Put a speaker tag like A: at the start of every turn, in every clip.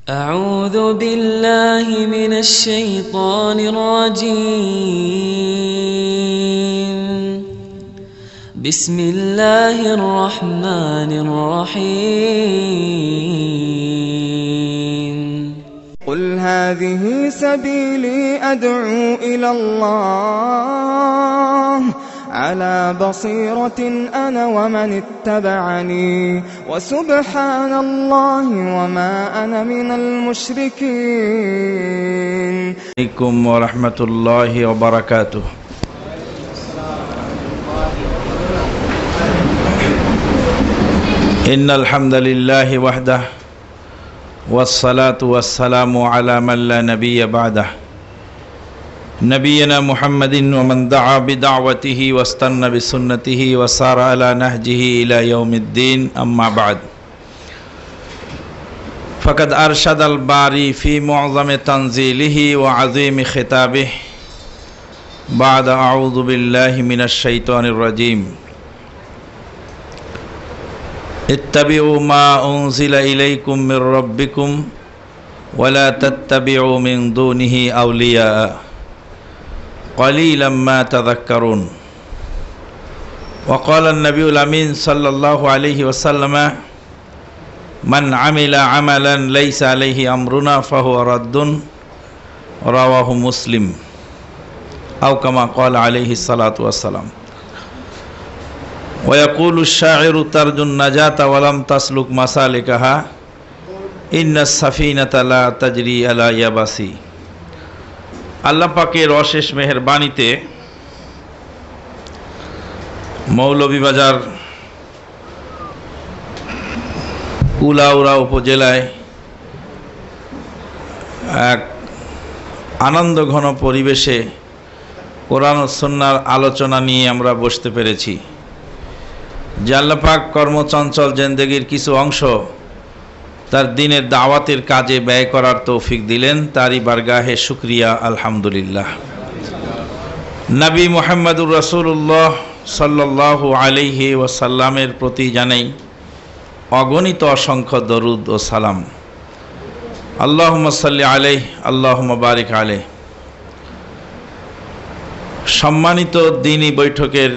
A: أعوذ بالله من الشيطان الرجيم. بسم الله الرحمن الرحيم.
B: قل هذه سبيلي أدعو إلى الله على بصيرة أنا ومن اتبعني وسبحان الله وما أنا من المشركين.
C: عليكم ورحمة الله وبركاته. إن الحمد لله وحده والصلاة والسلام على من لا نبي بعده نبينا محمد ومن دعا بدعوته واستنى بسنته وسار على نهجه إلى يوم الدين. أما بعد، فقد أرشد الباري في معظم تنزيله وعظيم خطابه بعد أعوذ بالله من الشيطان الرجيم. اتبعوا ما أنزل إليكم من ربكم ولا تتبعوا من دونه أولياء قليلا ما تذكرون. وقال النبي الأمين صلى الله عليه وسلم: من عمل عملا ليس عليه أمرنا فهو رد. رواه مسلم، أو كما قال عليه الصلاة والسلام. ويقول الشاعر: ترجو النجاة ولم تسلك مسالكها إن السفينة لا تجري على يبسي. আল্লাহ পাকের অশেষ মেহেরবানিতে মৌলভীবাজার উলাউড়া উপজেলায় এক আনন্দঘন পরিবেশে কোরআন ও সুন্নাহর আলোচনা নিয়ে আমরা বসতে পেরেছি। যে আল্লাহ পাক কর্মচঞ্চল জিন্দেগির কিছু অংশ তার দিনের দাওয়াতের কাজে ব্যয় করার তৌফিক দিলেন, তারই বারগাহে শুকরিয়া আলহামদুলিল্লাহ। নবী মুহাম্মদুর রাসূলুল্লাহ সাল্লাল্লাহু আলাইহি ওয়াসাল্লামের প্রতি জানাই অগণিত অসংখ্য দরুদ ও সালাম। আল্লাহুম্মা সাল্লি আলাইহি আল্লাহুম্মা বারিক আলাইহি। সম্মানিত দ্বীনি বৈঠকের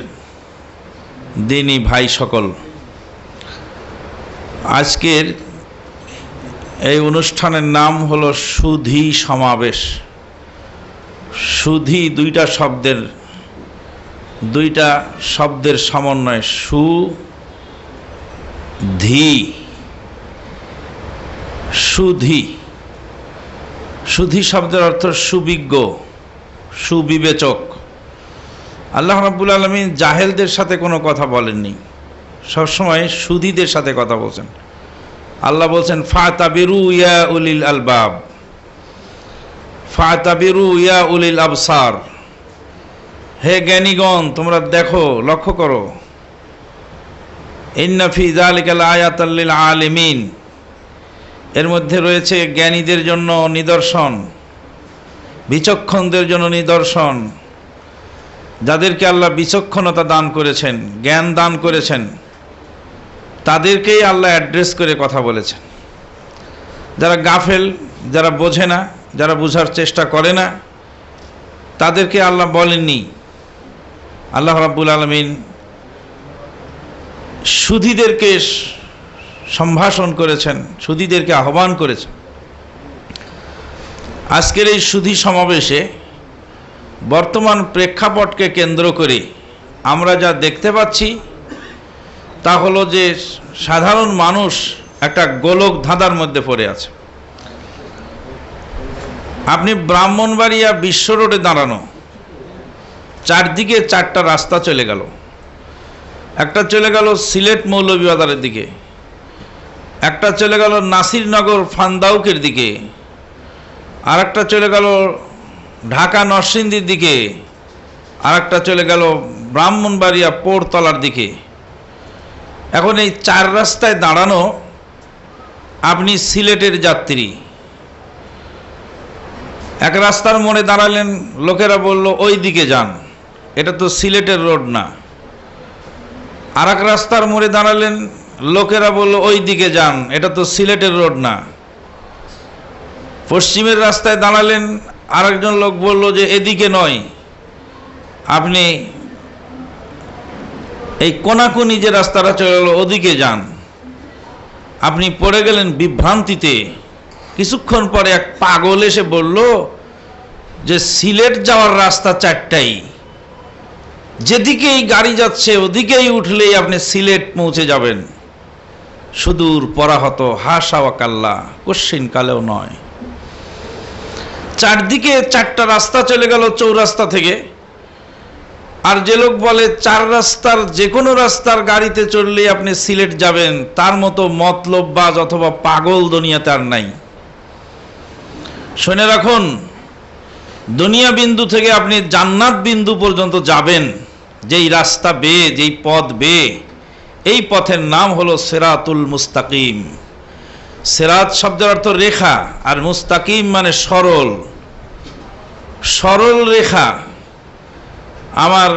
C: দ্বীনি ভাই সকল, আজকের এই অনুষ্ঠানের নাম হলো সুধী সমাবেশ। সুধী দুইটা শব্দের সমন্বয়, সুধী। সুধী শব্দের অর্থ সুবিজ্ঞ, সুবিবেচক। আল্লাহ রাব্বুল আলামিন জাহেলদের সাথে কোনো কথা বলেননি, সবসময় সুধীদের সাথে কথা বলছেন। আল্লাহ বলছেন ফাতাবিরু ইয়া উলিল আলবাব, ফাতাবিরু ইয়া উলিল আবসার। হে জ্ঞানীগণ, তোমরা দেখো, লক্ষ্য করো। ইন্না ফি যালিকা লাআয়াতাল লিল আলিমিন, এর মধ্যে রয়েছে জ্ঞানীদের জন্য নিদর্শন, বিচক্ষণদের জন্য নিদর্শন। যাদেরকে আল্লাহ বিচক্ষণতা দান করেছেন, জ্ঞান দান করেছেন, তাদেরকেই আল্লাহ অ্যাড্রেস করে কথা বলেছেন। যারা গাফেল, যারা বোঝে না, যারা বোঝার চেষ্টা করে না, তাদেরকে আল্লাহ বলেননি। আল্লাহ রাব্বুল আলামিন সুধীদেরকে সম্ভাষণ করেছেন, সুধীদেরকে আহ্বান করেছেন। আজকের এই সুধী সমাবেশে বর্তমান প্রেক্ষাপটকে কেন্দ্র করে আমরা যা দেখতে পাচ্ছি তা হলো যে সাধারণ মানুষ একটা গোলক ধাঁধার মধ্যে পড়ে আছে। আপনি ব্রাহ্মণবাড়িয়া বিশ্ব রোডে দাঁড়ানো, চারদিকে চারটা রাস্তা চলে গেল। একটা চলে গেল সিলেট মৌলভীবাজারের দিকে, একটা চলে গেল নাসিরনগর ফান্দাউকের দিকে, আর একটা চলে গেল ঢাকা নরসিংদীর দিকে, আর একটা চলে গেল ব্রাহ্মণবাড়িয়া পোড়তলার দিকে। এখন এই চার রাস্তায় দাঁড়ানো, আপনি সিলেটের যাত্রী। এক রাস্তার মোড়ে দাঁড়ালেন, লোকেরা বলল ওই দিকে যান, এটা তো সিলেটের রোড না। আর এক রাস্তার মোড়ে দাঁড়ালেন, লোকেরা বলল ওই দিকে যান, এটা তো সিলেটের রোড না। পশ্চিমের রাস্তায় দাঁড়ালেন, আরেকজন লোক বলল যে এদিকে নয়, আপনি এই কোনাকুনি যে রাস্তাটা চলে গেল ওদিকে যান। আপনি পড়ে গেলেন বিভ্রান্তিতে। কিছুক্ষণ পরে এক পাগল এসে বলল যে সিলেট যাওয়ার রাস্তা 4টাই, যেদিকেই গাড়ি যাচ্ছে ওদিকেই উঠলেই আপনি সিলেট পৌঁছে যাবেন। সুদূর পরাহত, হাসা ওয়াকাল্লা, কোশ্চিন কালেও নয়। চারদিকে 4টা রাস্তা চলে গেল চৌরাস্তা থেকে। আর যে লোক বলে 4 রাস্তার যে কোনো রাস্তার গাড়িতে চড়লেই আপনি সিলেট যাবেন, তার মতো মতলববাজ অথবা পাগল দুনিয়াতে আর নাই। শুনে রাখুন, দুনিয়া বিন্দু থেকে আপনি জান্নাত বিন্দু পর্যন্ত যাবেন যেই রাস্তা বেয়ে, যেই পথ বেয়ে, এই পথের নাম হলো সিরাতুল মুস্তাকিম। সিরাত শব্দের অর্থ রেখা, আর মুস্তাকিম মানে সরল, সরল রেখা। আমার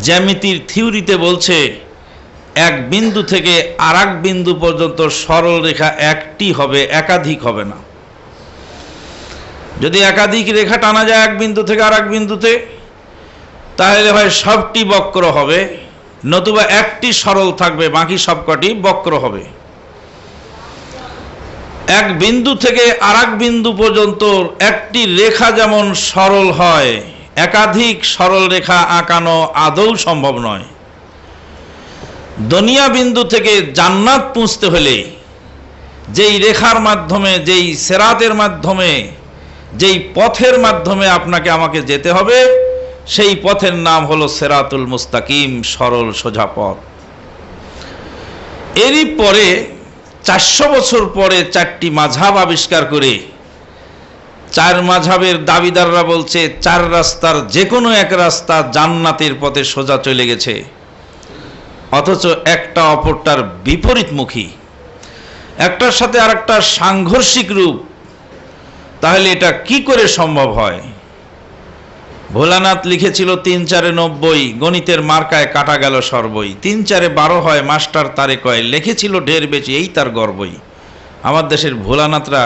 C: জ্যামিতির থিওরিতে বলছে এক বিন্দু থেকে আর এক বিন্দু পর্যন্ত সরল রেখা একটি হবে, একাধিক হবে না। যদি একাধিক রেখা টানা যায় এক বিন্দু থেকে আর এক বিন্দুতে, তাহলে হয় সবটি বক্র হবে, নতুবা একটি সরল থাকবে, বাকি সবকটি বক্র হবে। এক বিন্দু থেকে আর এক বিন্দু পর্যন্ত একটি রেখা যেমন সরল হয়, একাধিক সরল রেখা আঁকানো আদৌ সম্ভব নয়। দুনিয়া বিন্দু থেকে জান্নাত পৌঁছতে হলে যেই রেখার মাধ্যমে, যেই সিরাতের মাধ্যমে, যেই পথের মাধ্যমে আপনাকে আমাকে যেতে হবে, সেই পথের নাম হলো সিরাতুল মুস্তাকিম, সরল সোজা পথ। এরই পরে 400 বছর পরে 4টি মাযহাব আবিষ্কার করে 4 মাযহাবের দাবিদাররা বলছে 4 রাস্তার যে কোনো এক রাস্তা জান্নাতের পথে সোজা চলে গেছে, অথচ একটা অপরটার বিপরীতমুখী, একটার সাথে আরেকটা সাংঘর্ষিক রূপ। তাহলে এটা কি করে সম্ভব হয়? ভোলানাথ লিখেছিল 3 4 90, গণিতের মার্কায় কাটা গেল সর্বই। 3 4 12 হয়, মাস্টার তারে কয়, লিখেছিল ঢের বেশি, এই তার গর্বই। আমার দেশের ভোলানাথরা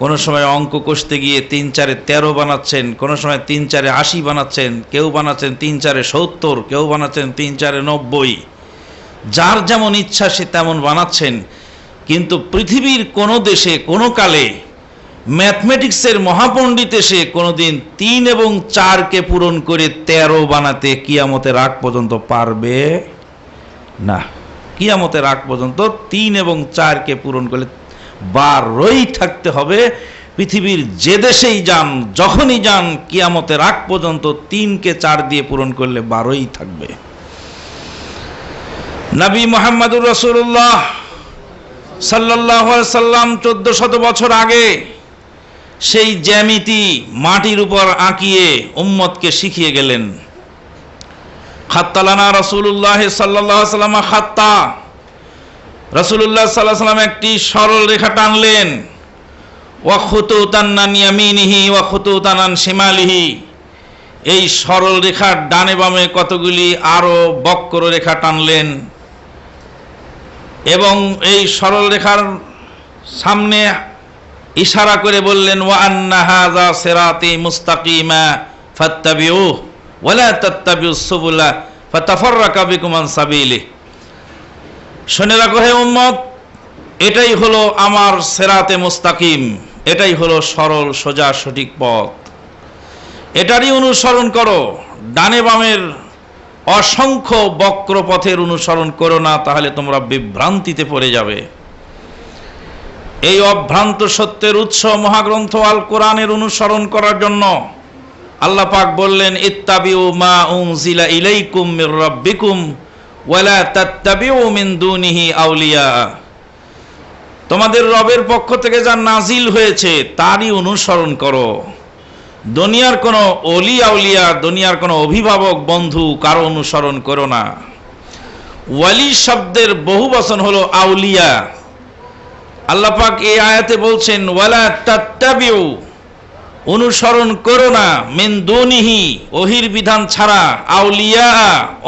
C: কোনো সময় অঙ্ক কষতে গিয়ে 3 4 13 বানাচ্ছেন, কোনো সময় 3 4 80 বানাচ্ছেন, কেউ বানাচ্ছেন 3 4 70, কেউ বানাচ্ছেন 3 4 90। যার যেমন ইচ্ছা সে তেমন বানাচ্ছেন। কিন্তু পৃথিবীর কোনো দেশে কোনো কালে ম্যাথমেটিক্সের মহাপণ্ডিত এসে কোনোদিন 3 এবং 4কে পূরণ করে 13 বানাতে কিয়ামতের আগ পর্যন্ত পারবে না। কিয়ামতের আগ পর্যন্ত 3 এবং 4কে পূরণ করলে 12ই থাকতে হবে। পৃথিবীর যে দেশেই যান, যখনই যান, কিয়ামতের আগ পর্যন্ত 3কে 4 দিয়ে পূরণ করলে 12ই থাকবে। নবী মুহাম্মদুর রাসূলুল্লাহ সাল্লাল্লাহু আলাইহি সাল্লাম 1400 বছর আগে সেই জ্যামিতি মাটির উপর আঁকিয়ে উম্মতকে শিখিয়ে গেলেন। খাত্তালানা রাসূলুল্লাহ সাল্লাল্লাহু আলাইহি সাল্লাম খাত্তা, রাসূলুল্লাহ সাল্লাল্লাহু আলাইহি সাল্লাম একটি সরল রেখা টানলেন। ওয়া খুতুতান আন ইয়ামিনিহি ওয়া খুতুতান আন শিমালিহি, এই সরল রেখার ডানে বামে কতগুলি আরো বক্র রেখা টানলেন, এবং এই সরল রেখার সামনে ইশারা করে বললেন, ওয়া আন্না হাযা সিরাতি মুস্তাকিমা ফাত্তাবিউহু ওয়া লা তাত্তাবিউস সুবুলা ফাতাফাররাকা বিকুম আন সাবিলিহি। শুনে রাখো হে উম্মত, এটাই হলো আমার সিরাতে মুস্তাকিম, এটাই হলো সরল সোজা সঠিক পথ, এটারই অনুসরণ করো। ডানে বামের অসংখ্য বক্র পথের অনুসরণ করো না, তাহলে তোমরা বিভ্রান্তিতে পড়ে যাবে। এই অভ্রান্ত সত্যের উৎস মহাগ্রন্থ আল কোরআনের অনুসরণ করার জন্য আল্লাহ পাক বললেন, ইত্তাবিউ মা উনজিলা ইলাইকুম মির রাব্বিকুম ওয়া লা তাত্তাবিউ মিন দুনিহি আউলিয়া। তোমাদের রবের পক্ষ থেকে যা নাজিল হয়েছে তারই অনুসরণ করো। দুনিয়ার কোনো ওলি আউলিয়া, দুনিয়ার কোনো অভিভাবক বন্ধু কারো অনুসরণ করো না। ওয়ালি শব্দের বহু বচন হলো আউলিয়া। আল্লাহ পাক এই আয়াতে বলছেন, ওয়ালা তাত্তাবিউ, অনুসরণ করো না, মিন দুনিহি, ওহির বিধান ছাড়া, আউলিয়া,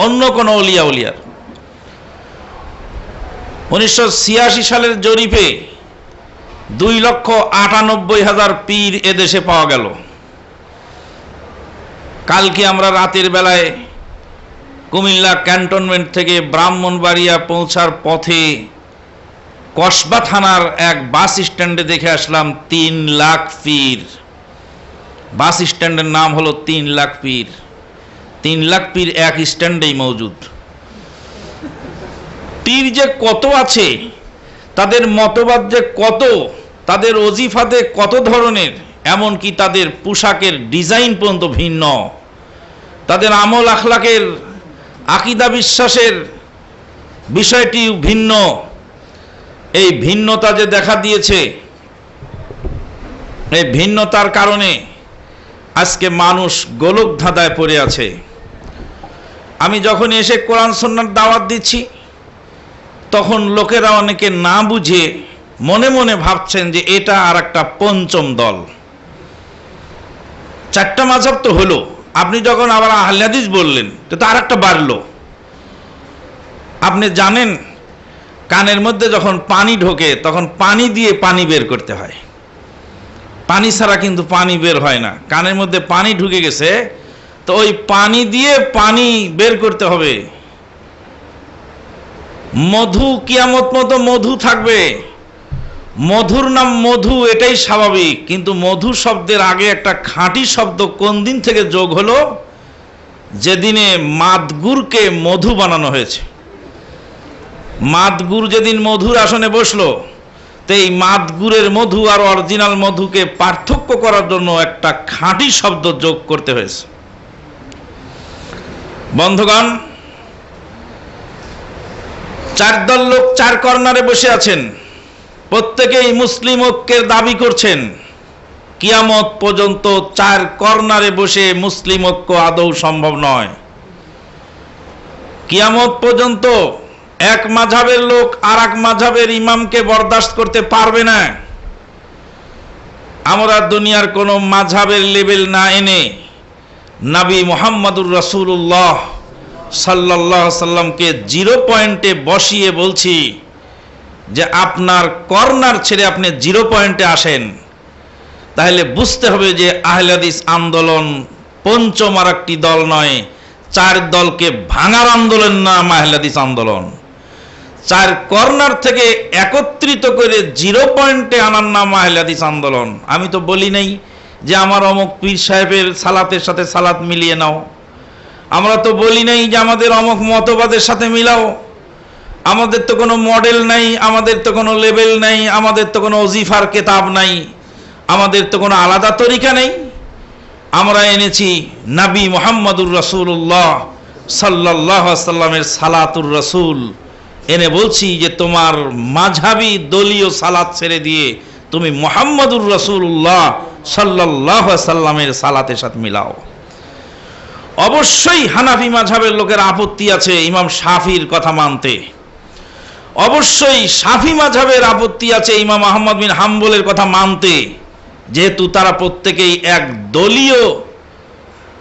C: অন্য কোন ওলিয়া উলিয়ার। 1986 সালের জরিপে 2,98,000 পীর এদেশে পাওয়া গেল। কালকে আমরা রাতের বেলায় কুমিল্লা ক্যান্টনমেন্ট থেকে ব্রাহ্মণবাড়িয়া পৌঁছার পথে কসবা থানার এক বাস স্ট্যান্ডে দেখে আসলাম 3 লাখ পীর। বাস স্ট্যান্ডের নাম হলো 3 লাখ পীর। 3 লাখ পীর এক স্ট্যান্ডেই মজুদ। পীর যে কত আছে, তাদের মতবাদ যে কত, তাদের ওজিফাতে কত ধরনের, এমনকি তাদের পোশাকের ডিজাইন পর্যন্ত ভিন্ন, তাদের আমল আখলাকের আকীদা বিশ্বাসের বিষয়টি ভিন্ন। এই ভিন্নতা যে দেখা দিয়েছে, এই ভিন্নতার কারণে আজকে মানুষ গোলক ধাঁধায় পড়ে আছে। আমি যখন এসে কোরআন সুন্নাহর দাওয়াত দিচ্ছি, তখন লোকেরা অনেকে না বুঝে মনে মনে ভাবছেন যে এটা আর একটা পঞ্চম দল। 4টা মাযহাব তো হলো, আপনি যখন আবার আহলে হাদিস বললেন তো আর একটা বাড়লো। আপনি জানেন কানের মধ্যে যখন পানি ঢোকে তখন পানি দিয়ে পানি বের করতে হয়, পানি ছাড়া কিন্তু পানি বের হয় না। কানের মধ্যে পানি ঢুকে গেছে, তো ওই পানি দিয়ে পানি বের করতে হবে। মধু, কিয়ামত মতো মধু থাকবে, মধুর নাম মধু, এটাই স্বাভাবিক। কিন্তু মধু শব্দের আগে একটা খাঁটি শব্দ কোন দিন থেকে যোগ হলো? যেদিনে মাদগুরকে মধু বানানো হয়েছে। মাদগুর যেদিন মধুর আসনে বসলো, তো এই মাদগুরের মধু আর অরিজিনাল মধুকে পার্থক্য করার জন্য একটা খাঁটি শব্দ যোগ করতে হয়েছে। বন্ধুগণ, 4 দল লোক 4 কর্নারে বসে আছেন, প্রত্যেকেই মুসলিম ঐক্যের দাবি করছেন। কিয়ামত পর্যন্ত 4 কর্নারে বসে মুসলিম ঐক্য আদৌ সম্ভব নয়। কিয়ামত পর্যন্ত এক মাযহাবের লোক আর এক মাযহাবের ইমামকে বরদাস্ত করতে পারবে না। আমরা দুনিয়ার কোন মাযহাবের লেভেল না এনে নবী মুহাম্মদুর রাসূলুল্লাহ সাল্লাল্লাহু আলাইহি সাল্লামকে 0 পয়েন্টে বসিয়ে বলছি যে আপনার কর্নার ছেড়ে আপনি 0 পয়েন্টে আসেন। তাহলে বুঝতে হবে যে আহলে হাদিস আন্দোলন পঞ্চম আর একটি দল নয়, 4 দলকে ভাঙার আন্দোলন নাম আহলে হাদিস আন্দোলন। 4 কর্নার থেকে একত্রিত করে 0 পয়েন্টে আনার নাম আহলে হাদিস আন্দোলন। আমি তো বলি নাই যে আমার অমুক পীর সাহেবের সালাতের সাথে সালাত মিলিয়ে নাও, আমরা তো বলি নাই যে আমাদের অমুক মতবাদের সাথে মিলাও। আমাদের তো কোনো মডেল নাই, আমাদের তো কোনো লেভেল নাই, আমাদের তো কোনো ওজিফার কিতাব নাই, আমাদের তো কোনো আলাদা তরিকা নেই। আমরা এনেছি নবী মুহাম্মদুর রাসূলুল্লাহ সাল্লাল্লাহু আলাইহি সাল্লামের সালাতুর রাসূল, এনে বলছি যে তোমার মাযহাবী দলীয় সালাত ছেড়ে দিয়ে তুমি মুহাম্মদুর রাসূলুল্লাহ সাল্লাল্লাহু আলাইহি সাল্লামের সালাতের সাথে মিলাও। অবশ্যই হানাফি মাযহাবের লোকের আপত্তি আছে ইমাম শাফির কথা মানতে, অবশ্যই শাফি মাযহাবের আপত্তি আছে ইমাম আহমদ বিন হাম্বলের কথা মানতে, যেহেতু তারা প্রত্যেকেই এক দলীয়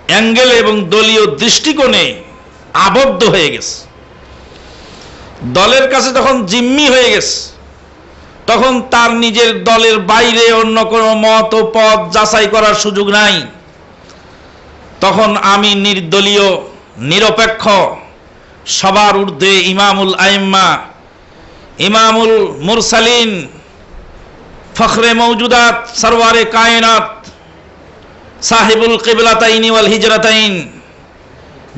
C: অ্যাঙ্গেলে এবং দলীয় দৃষ্টিকোণে আবদ্ধ হয়ে গেছে। দলের কাছে যখন জিম্মি হয়ে গেছে, তখন তার নিজের দলের বাইরে অন্য কোনো মত ও পথ যাচাই করার সুযোগ নাই। তখন আমি নির্দলীয়, নিরপেক্ষ, সবার ঊর্ধ্বে ইমামুল আইম্মা, ইমামুল মুরসালিন, ফখরে মওজুদাত, সরওয়ারে কায়নাত, সাহিবুল কিবলাতাইন ওয়াল হিজরাতাইন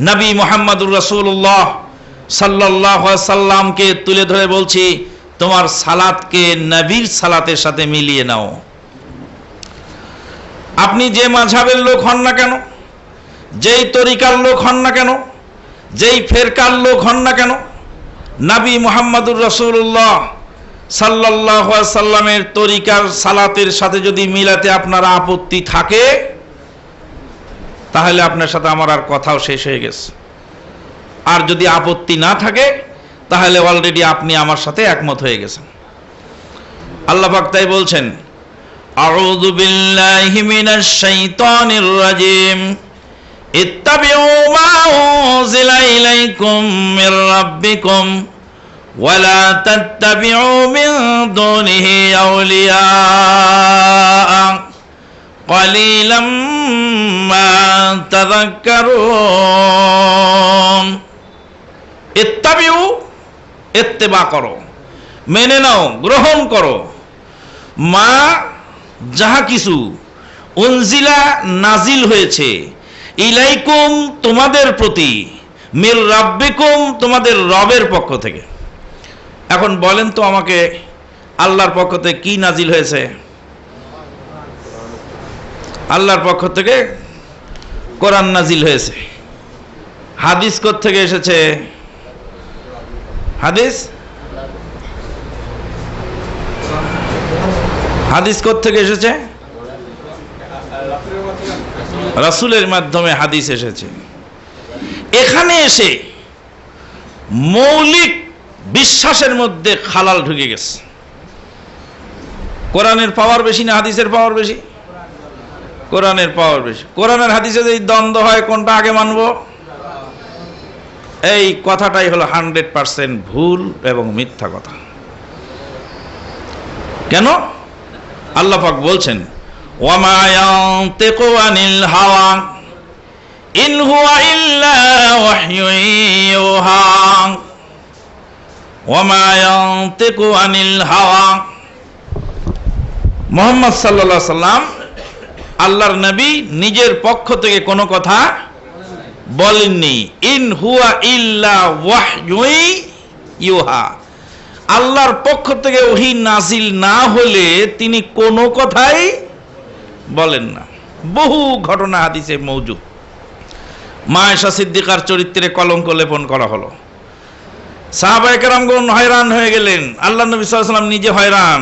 C: নবী মুহাম্মদুর রাসূলুল্লাহ সাল্লাল্লাহু আলাইহি সাল্লামকে তুলে ধরে বলছি, তোমার সালাতকে নবীর সালাতের সাথে মিলিয়ে নাও। আপনি যে মাযহাবের লোক হন না কেন, যেই তরিকার লোক হন না কেন, যেই ফেরকার লোক হন না কেন, নবী মুহাম্মদুর রাসূলুল্লাহ সাল্লাল্লাহু আলাইহি সাল্লামের তরিকার সালাতের সাথে যদি মিলাতে আপনার আপত্তি থাকে, তাহলে আপনার সাথে আমার আর কথাও শেষ হয়ে গেছে। আর যদি আপত্তি না থাকে, তাহলে অলরেডি আপনি আমার সাথে একমত হয়ে গেছেন। আল্লাহ পাক তাই বলছেন, আউযু বিল্লাহি মিনাশ শাইতানির রাজিম, ইত্তাবিউ মা উনজিলা ইলাইকুম মির রাব্বিকুম ওয়ালা তাত্তাবিউ মিন দুনিহি আউলিয়া কালিলাম মা তাযাক্কারুন। ইত্তাবিউ, ইত্তেবা করো, মেনে নাও, গ্রহণ করো, মা, যাহা কিছু, উনজিলা, নাজিল হয়েছে, ইলাইকুম, তোমাদের প্রতি, মির রাব্বিকুম, তোমাদের রবের পক্ষ থেকে। এখন বলেন তো আমাকে, আল্লাহর পক্ষ থেকে কি নাজিল হয়েছে? আল্লাহর পক্ষ থেকে কোরআন নাজিল হয়েছে। হাদিস কোথা থেকে এসেছে? হাদিস হাদিস কোথা থেকে এসেছে? রাসূলের মাধ্যমে হাদিস এসেছে। এখানে এসে মৌলিক বিশ্বাসের মধ্যে খালাল ঢুকে গেছে। কোরআনের পাওয়ার বেশি না হাদিসের পাওয়ার বেশি? কোরআনের পাওয়ার বেশি। কোরআনের হাদিসে যদি দ্বন্দ্ব হয় কোনটা আগে মানব? এই কথাটাই হলো 100% ভুল এবং মিথ্যা কথা। কেন? আল্লাহ পাক বলছেন, ওয়ামা ইয়ানতিকু আনিল হাওয়া ইন হুয়া ইল্লা ওয়াহয়ুন ইউহা। ওয়ামা ইয়ানতিকু আনিল হাওয়া, মুহাম্মদ সাল্লাল্লাহু আলাইহি সাল্লাম আল্লাহর নবী নিজের পক্ষ থেকে কোনো কথা বলেননি। ইন হুয়া ইল্লা ওয়াহয়ুন ইউহা, আল্লাহর পক্ষ থেকে ওহী নাজিল না হলে তিনি কোনো কথাই বলেন না। বহু ঘটনা হাদিসে মওজুদ। মা আয়েশা সিদ্দিকার চরিত্রে কলঙ্ক লেপন করা হলো। সাহাবায়ে কেরামগণ হয়রান হয়ে গেলেন, আল্লাহ নবী সাল্লাল্লাহু আলাইহি ওয়াসাল্লাম নিজে হয়রান,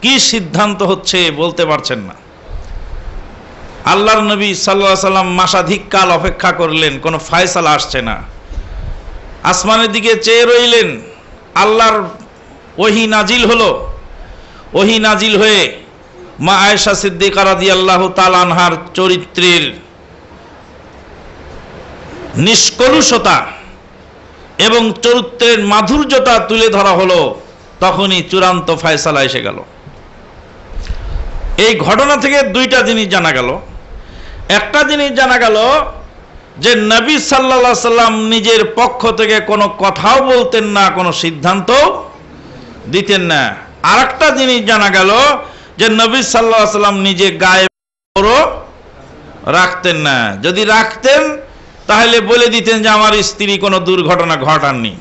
C: কি সিদ্ধান্ত হচ্ছে বলতে পারছেন না। আল্লাহর নবী সাল্লাল্লাহু আলাইহি ওয়াসাল্লাম মাসাধিক কাল অপেক্ষা করলেন, কোনো ফয়সালা আসছে না। আসমানের দিকে চেয়ে রইলেন, আল্লাহর ওহী নাজিল হলো। ওহী নাজিল হয়ে মা আয়েশা সিদ্দিকা রাদিয়াল্লাহু তাআলা আনহার চরিত্রের নিষ্কলুষতা এবং চরিত্রের মাধুর্যতা তুলে ধরা হলো। তখনই চূড়ান্ত ফয়সালা এসে গেল। এই ঘটনা থেকে দুইটা জিনিস জানা গেল। একটা জিনিস জানা গেল যে নবী সাল্লাল্লাহু আলাইহি সাল্লাম নিজের পক্ষ থেকে কোনো কথাও বলতেন না, কোনো সিদ্ধান্ত দিতেন না। আর একটা জিনিস জানা গেল যে নবী সাল্লাল্লাহু আলাইহি সাল্লাম নিজে গায়েব রাখতেন না। যদি রাখতেন তাহলে বলে দিতেন যে আমার স্ত্রী কোনো দুর্ঘটনা ঘটাননি।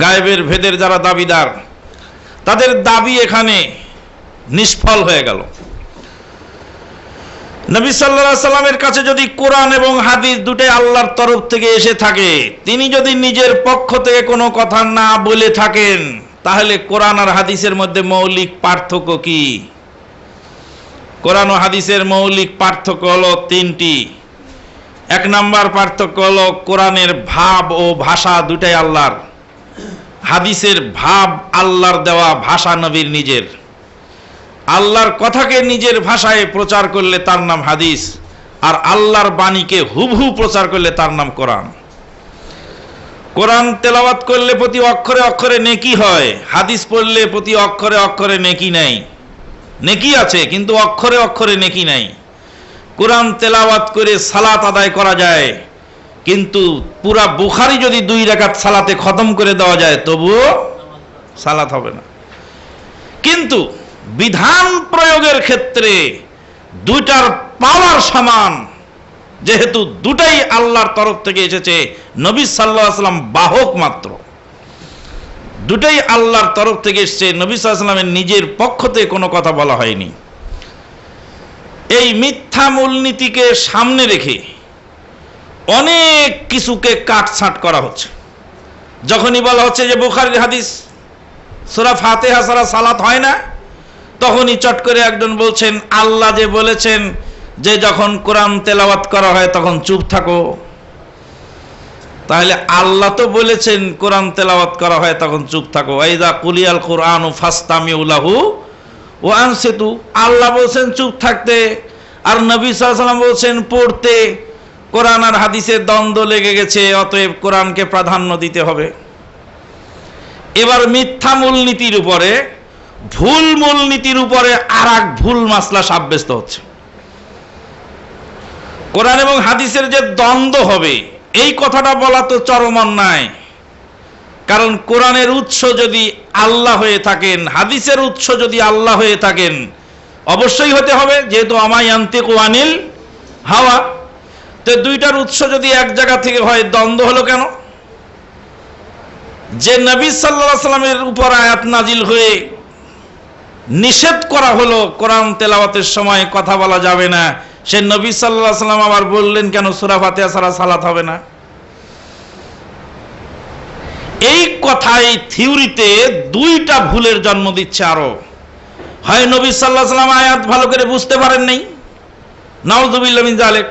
C: গায়েবের ভেদের যারা দাবিদার, তাদের দাবি এখানে নিষ্ফল হয়ে গেল। নবী সাল্লাল্লাহু আলাইহি সাল্লামের কাছে যদি কোরআন এবং হাদিস দুটোই আল্লাহর তরফ থেকে এসে থাকে, তিনি যদি নিজের পক্ষ থেকে কোনো কথা না বলে থাকেন, তাহলে কোরআন আর হাদিসের মধ্যে মৌলিক পার্থক্য কি? কোরআন ও হাদিসের মৌলিক পার্থক্য হলো তিনটি। এক নাম্বার পার্থক্য হলো কোরআনের ভাব ও ভাষা দুটাই আল্লাহর, হাদিসের ভাব আল্লাহর দেওয়া, ভাষা নবীর নিজের। আল্লাহর কথাকে নিজের ভাষায় প্রচার করলে তার নাম হাদিস, আর আল্লাহর বাণীকে হুবহু প্রচার করলে তার নাম কোরআন। কোরআন তেলাওয়াত করলে প্রতি অক্ষরে অক্ষরে নেকি হয়, হাদিস পড়লে প্রতি অক্ষরে অক্ষরে নেকি নাই। নেকি আছে কিন্তু অক্ষরে অক্ষরে নেকি নাই। কোরআন তেলাওয়াত করে সালাত আদায় করা যায়, কিন্তু পুরা বুখারী যদি 2 রাকাত সালাতে খতম করে দেওয়া যায় তবুও সালাত হবে না। কিন্তু বিধান প্রয়োগের ক্ষেত্রে দুইটার পাওয়ার সমান, যেহেতু দুটাই আল্লাহর তরফ থেকে এসেছে, নবী সাল্লাল্লাহু আলাইহি ওয়াসাল্লাম বাহক মাত্র। দুটাই আল্লাহর তরফ থেকে এসেছে, নবী সাল্লাল্লাহু আলাইহি ওয়াসাল্লামের নিজের পক্ষ থেকে কোনো কথা বলা হয়নি। এই মিথ্যা মূলনীতিকে সামনে রেখে অনেক কিছুকে কাটছাঁট করা হচ্ছে। যখনই বলা হচ্ছে যে বুখারীর হাদিস সূরা ফাতিহা ছাড়া সালাত হয় না, তখনই চট করে একজন বলছেন আল্লাহ যে বলেছেন যে যখন কোরআন তেলাওয়াত করা হয় তখন চুপ থাকো। তাহলে আল্লাহ তো বলেছেন কোরআন তেলাওয়াত করা হয় তখন চুপ থাকো, ওয়াইদা কুলিয়াল কুরআনু ফাসতামিউ লাহু ওয়া আনসিতু। আল্লাহ বলছেন চুপ থাকতে, আর নবী সাল্লাল্লাহু আলাইহি ওয়াসাল্লাম বলছেন পড়তে। কোরআন আর হাদিসের দ্বন্দ্ব লেগে গেছে, অতএব কোরআনকে প্রাধান্য দিতে হবে। এবার মিথ্যা মূলনীতির উপরে, ভুল মূলনীতির উপরে আর এক ভুল মাসলা সাব্যস্ত হচ্ছে। কোরআন এবং হাদিসের যে দ্বন্দ্ব হবে, এই কথাটা বলা তো চরম অন্যায়। কারণ কোরআনের উৎস যদি আল্লাহ হয়ে থাকেন, হাদিসের উৎস যদি আল্লাহ হয়ে থাকেন, অবশ্যই হতে হবে, যেহেতু আমা ইয়ান্তিকু আনিল হাওয়া। তো দুইটার উৎস যদি এক জায়গা থেকে হয়, দ্বন্দ্ব হলো কেন? যে নবী সাল্লাল্লাহু আলাইহি সাল্লামের উপর আয়াত নাজিল হয়ে নিষেধ করা হলো কোরআন তেলাওয়াতের সময় কথা বলা যাবে না, সে নবী সাল্লাল্লাহু আলাইহি সাল্লাম আবার বললেন কেন সূরা ফাতিহা ছাড়া সালাত হবে না? এই কথাই থিওরিতে দুইটা ভুলের জন্ম দিচ্ছে। আরো হয় নবী সাল্লাল্লাহু আলাইহি সাল্লাম আয়াত ভালো করে বুঝতে পারেন নাই, নাউযুবিল্লাহ মিন যালিক।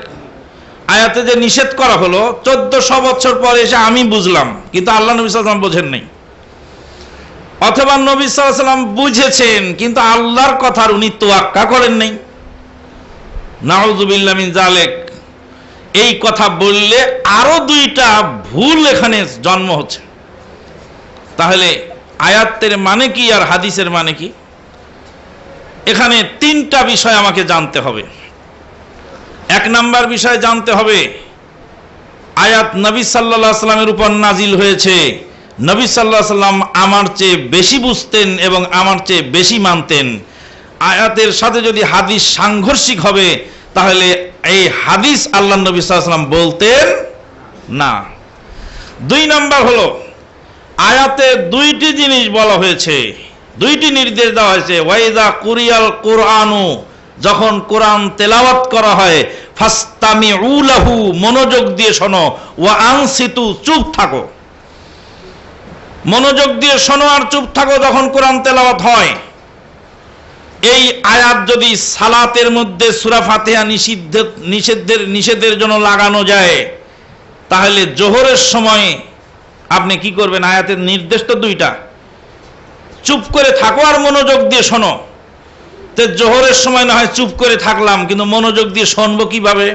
C: আয়াতে যে নিষেধ করা হলো 1400 বছর পরে এসে আমি বুঝলাম, কিন্তু আল্লাহ নবী সাল্লাল্লাহু আলাইহি সাল্লাম বোঝেন নাই। অথবা নবী সাল্লাল্লাহু আলাইহি সাল্লাম বুঝেছেন, কিন্তু আল্লাহর কথার উনি তোয়াক্কা করেন নাই, নাউযুবিল্লাহ মিন যালিক। এই কথা বললে আরো দুইটা ভুল এখানে জন্ম হচ্ছে। তাহলে আয়াতের মানে কি আর হাদিসের মানে কি? এখানে তিনটা বিষয় আমাকে জানতে হবে। এক নাম্বার বিষয় জানতে হবে, আয়াত নবী সাল্লাল্লাহু আলাইহি সাল্লামের উপর নাজিল হয়েছে, নবী সাল্লাল্লাহু আলাইহি সাল্লাম আমার চেয়ে বেশি বুঝতেন এবং আমার চেয়ে বেশি মানতেন। আয়াতের সাথে যদি হাদিস সাংঘর্ষিক হবে, তাহলে এই হাদিস আল্লাহ নবী সাল্লাল্লাহু আলাইহি সাল্লাম বলতেন না। দুই নাম্বার হলো, আয়াতে দুইটি জিনিস বলা হয়েছে, দুইটি নির্দেশ দেওয়া হয়েছে। ওয়াইদা কুরিয়াল কুরআনু, যখন কোরআন তেলাওয়াত করা হয়, ফাস্তামিউ লাহু, মনোযোগ দিয়ে শোনো, ওয়া আনসিতু, চুপ থাকো। মনোযোগ দিয়ে শোনো আর চুপ থাকো যখন কোরআন তেলাওয়াত হয়। এই আয়াত যদি সালাতের মধ্যে সূরা ফাতিহা নিষেধের জন্য লাগানো যায়, তাহলে জোহরের সময় আপনি কি করবেন? আয়াতের নির্দেশ তো দুইটা, চুপ করে থাকো আর মনোযোগ দিয়ে শোনো। তো জোহরের সময় না হয় চুপ করে থাকলাম, কিন্তু মনোযোগ দিয়ে শুনবো কিভাবে?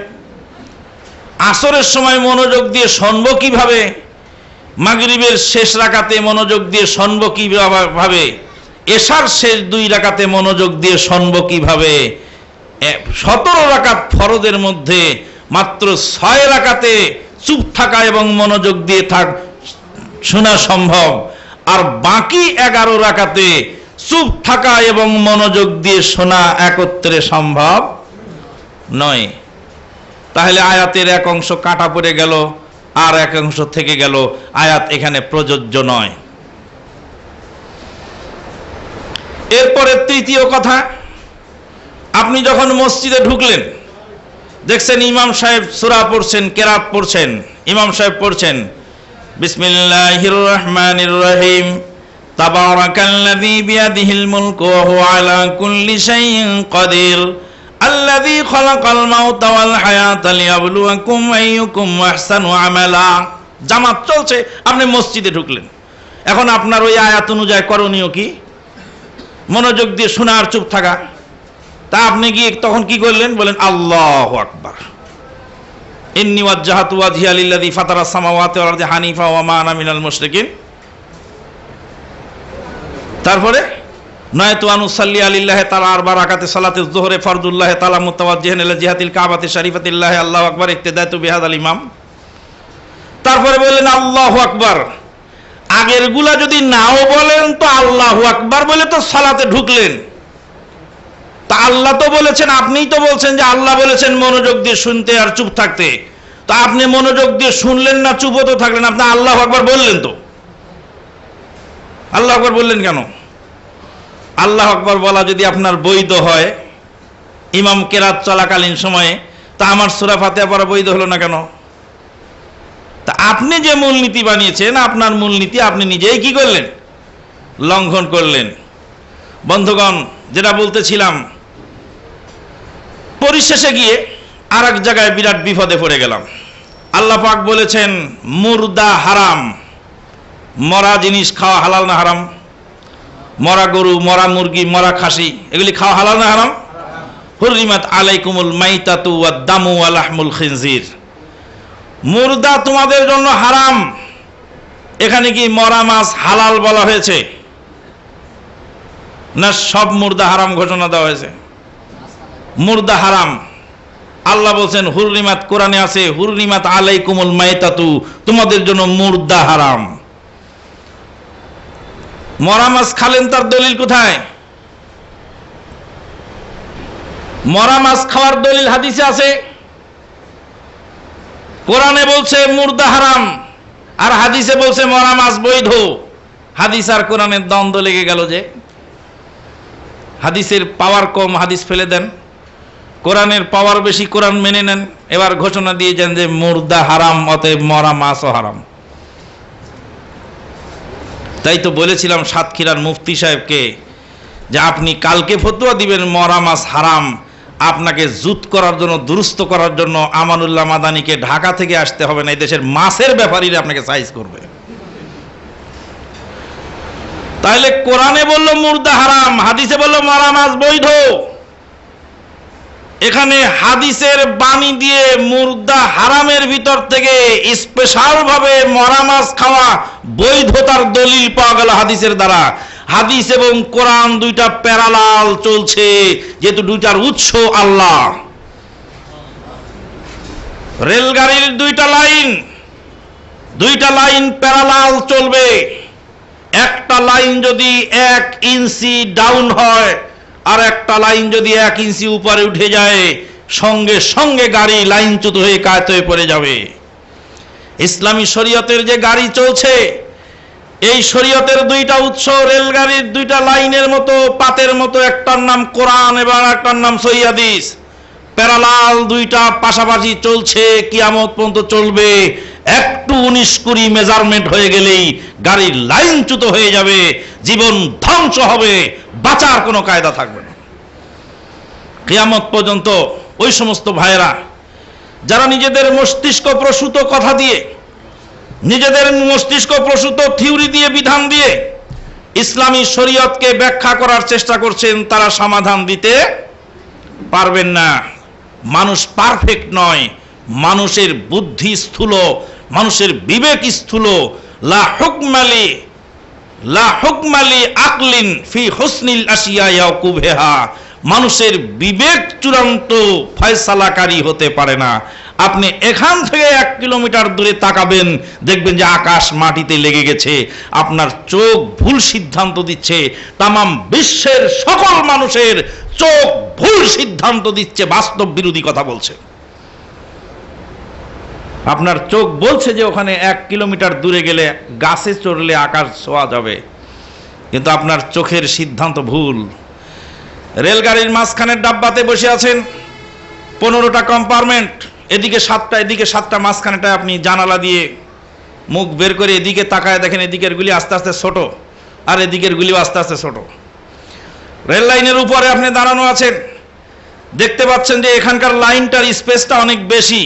C: আসরের সময় মনোযোগ দিয়ে শুনবো কিভাবে? মাগরিবের শেষ রাকাতে মনোযোগ দিয়ে শুনবো কিভাবে? এশার শেষ 2 রাকাতে মনোযোগ দিয়ে শুনবো কিভাবে? 17 রাকাত ফরজের মধ্যে মাত্র 6 রাকাতে চুপ থাকা এবং মনোযোগ দিয়ে শোনা সম্ভব, আর বাকি 11 রাকাতে চুপ থাকা এবং মনোযোগ দিয়ে শোনা একত্রে সম্ভব নয়। তাহলে আয়াতের এক অংশ কাটা পড়ে গেল, আর এক অংশ থেকে গেল, আয়াত এখানে প্রযোজ্য নয়। এরপরে তৃতীয় কথা, আপনি যখন মসজিদে ঢুকলেন, দেখছেন ইমাম সাহেব সূরা পড়ছেন, কেরাত পড়ছেন, ইমাম সাহেব পড়ছেন বিসমিল্লাহির রহমানির রহিম, তাবারাকাল্লাযী বিয়াদিহিল মুলকু ওয়া হুয়া আলা কুল্লি শাইইন কাদির, আল্লাযী খালাকাল মাউতা ওয়াল হায়াতা লিয়াবলুয়াকুম আইয়ুকুম আহসানু আমালা। জামাত চলছে, আপনি মসজিদে ঢুকলেন। এখন আপনার ওই আয়াত অনুযায়ী করণীয় কি? মনোযোগ দিয়ে শোনা আর চুপ থাকা। তা আপনি গিয়ে তখন কি করলেন? বলেন আল্লাহু আকবার, ইন্নী ওয়াজ্জাহাতু ওয়াজহিয়া লিল্লাযী ফাতারাস সামাওয়াতি ওয়াল আরদি হানিফা ওয়া মা আনা মিনাল মুশরিকিন। তারপরে নয়তু আনুসাল্লি আলিল্লাহি তাআলা 4 রাকাতে সালাতুজ যুহরে ফরজুল্লাহি তাআলা মুতাওয়াজ্জিহান ইলা জিহাতিল কাবাতি শরীফাতিল্লাহি আল্লাহু আকবার ইক্তিদাতু বিহাদাল ইমাম। তারপরে বললেন আল্লাহু আকবার। আগের গুলা যদি নাও বলেন তো আল্লাহু আকবার বলে তো সালাতে ঢুকলেন। তা আল্লাহ তো বলেছেন, আপনিই তো বলছেন যে আল্লাহ বলেছেন মনোযোগ দিয়ে শুনতে আর চুপ থাকতে। তো আপনি মনোযোগ দিয়ে শুনলেন না, চুপও তো থাকলেন, আপনি আল্লাহু আকবার বললেন তো। আল্লাহু আকবার বললেন কেন? আল্লাহু আকবার বলা যদি আপনার বৈধ হয় ইমাম কেরাত চলাকালীন সময়ে, তা আমার সূরা ফাতিহা পড়া বৈধ হলো না কেন? তা আপনি যে মূলনীতি বানিয়েছেন, আপনার মূলনীতি আপনি নিজেই কি করলেন? লঙ্ঘন করলেন। বন্ধুগণ, যেটা বলতেছিলাম, পরিশেষে গিয়ে আর এক জায়গায় বিরাট বিপদে পড়ে গেলাম। আল্লাহ পাক বলেছেন মুর্দা হারাম, মরা জিনিস খাওয়া হালাল না হারাম? মরা গরু, মরা মুরগি, মরা খাসি, এগুলি খাওয়া হালাল না হারাম? হুররিমাত আলাইকুমুল মাইতাতু ওয়াদ দামু ওয়া লাহমুল খিনজির। মুর্দা তোমাদের জন্য হারাম। এখানে কি মরা মাছ হালাল বলা হয়েছে, না সব মুর্দা হারাম ঘোষণা দেওয়া হয়েছে? মুর্দা হারাম। আল্লাহ বলছেন হুররিমাত, কোরআনে আছে হুররিমাত আলাইকুমুল মাইতাতু, তোমাদের জন্য মুর্দা হারাম। মরা মাছ খালেন, তার দলিল কোথায়? মরা মাছ খাওয়ার দলিল হাদিসে আছে। কোরআনে বলছে মুর্দা হারাম, আর হাদিসে বলছে মরা মাছ বৈধ। হাদিস আর কোরআনের দ্বন্দ্ব লেগে গেল যে। হাদিসের পাওয়ার কম, হাদিস ফেলে দেন। কোরআনের পাওয়ার বেশি, কোরআন মেনে নেন। এবার ঘোষণা দিয়েছেন যে মুর্দা হারাম, অতএব মরা মাছও হারাম। তাই তো বলেছিলাম সাতক্ষীরার মুফতি সাহেবকে যে আপনি কালকে ফতোয়া দিবেন মরা মাছ হারাম, আপনাকে জুত করার জন্য, দুরুস্ত করার জন্য আমানুল্লাহ মাদানিকে ঢাকা থেকে আসতে হবে না, এই দেশের মাছের ব্যাপারীরা আপনাকে সাইজ করবে। তাহলে কোরআনে বলল মুর্দা হারাম, হাদিসে বলল মরা মাছ বৈধ। এখানে হাদিসের বাণী দিয়ে মুর্দা হারামের ভিতর থেকে স্পেশাল ভাবে মরা মাছ খাওয়া বৈধতার দলিল পাওয়া গেল হাদিসের দ্বারা। হাদিস এবং কোরআন দুইটা প্যারালাল চলছে, যেহেতু দুইটার উৎস আল্লাহ। রেলগাড়ির দুইটা লাইন প্যারালাল চলবে। একটা লাইন যদি 1 ইঞ্চি ডাউন হয় আর একটা লাইন যদি 1 ইঞ্চি উপরে উঠে যায়, সঙ্গে সঙ্গে গাড়ি লাইনচ্যুত হয়ে কাত হয়ে পড়ে যাবে। ইসলামী শরীয়তের যে গাড়ি চলছে, এই শরীয়তের দুইটা উৎস রেলগাড়ির দুইটা লাইনের মতো, পাতের মতো, একটার নাম কোরআন এবং একটার নাম সহিহ হাদিস। প্যারালাল দুইটা পাশাপাশি চলছে, কিয়ামত পর্যন্ত চলবে। একটু 19-20 মেজারমেন্ট হয়ে গেলেই গাড়ির লাইনচ্যুত হয়ে যাবে, জীবন ধ্বংস হবে, বাঁচার কোনো কায়দা থাকবে না। কিয়ামত পর্যন্ত ওই সমস্ত ভাইয়েরা যারা নিজেদের মস্তিষ্ক প্রসূত কথা দিয়ে, নিজেদের মস্তিষ্ক প্রসূত থিওরি দিয়ে, বিধান দিয়ে ইসলামী শরীয়তকে ব্যাখ্যা করার চেষ্টা করছেন, তারা সমাধান দিতে পারবেন না। মানুষ পারফেক্ট নয়, মানুষের বুদ্ধি স্থূল, মানুষের বিবেক স্থূল। লা হুকমালি আকলিন ফি হুসনিল আশিয়া ইয়াকুবহা। মানুষের বিবেক চূড়ান্ত ফয়সালাকারী হতে পারে না। আপনি এখান থেকে 1 কিলোমিটার দূরে তাকাবেন, দেখবেন যে আকাশ মাটিতে লেগে গেছে। আপনার চোখ ভুল সিদ্ধান্ত দিচ্ছে। তামাম বিশ্বের সকল মানুষের চোখ ভুল সিদ্ধান্ত দিচ্ছে, বাস্তব বিরোধী কথা বলছে। আপনার চোখ বলছে যে ওখানে 1 কিলোমিটার দূরে গেলে গাছে চড়লে আকাশ ছোঁয়া যাবে, কিন্তু আপনার চোখের সিদ্ধান্ত ভুল। রেলগাড়ির মাঝখানের ডাব্বাতে বসে আছেন, 15টা কম্পার্টমেন্ট, এদিকে 7টা, এদিকে 7টা, মাঝখানেটা আপনি জানালা দিয়ে মুখ বের করে এদিকে তাকায় দেখেন এদিকের গুলি আস্তে আস্তে ছোট, আর এদিকের গুলিও আস্তে আস্তে ছোট। রেল লাইনের উপরে আপনি দাঁড়ানো আছেন, দেখতে পাচ্ছেন যে এখানকার লাইনটার স্পেসটা অনেক বেশি,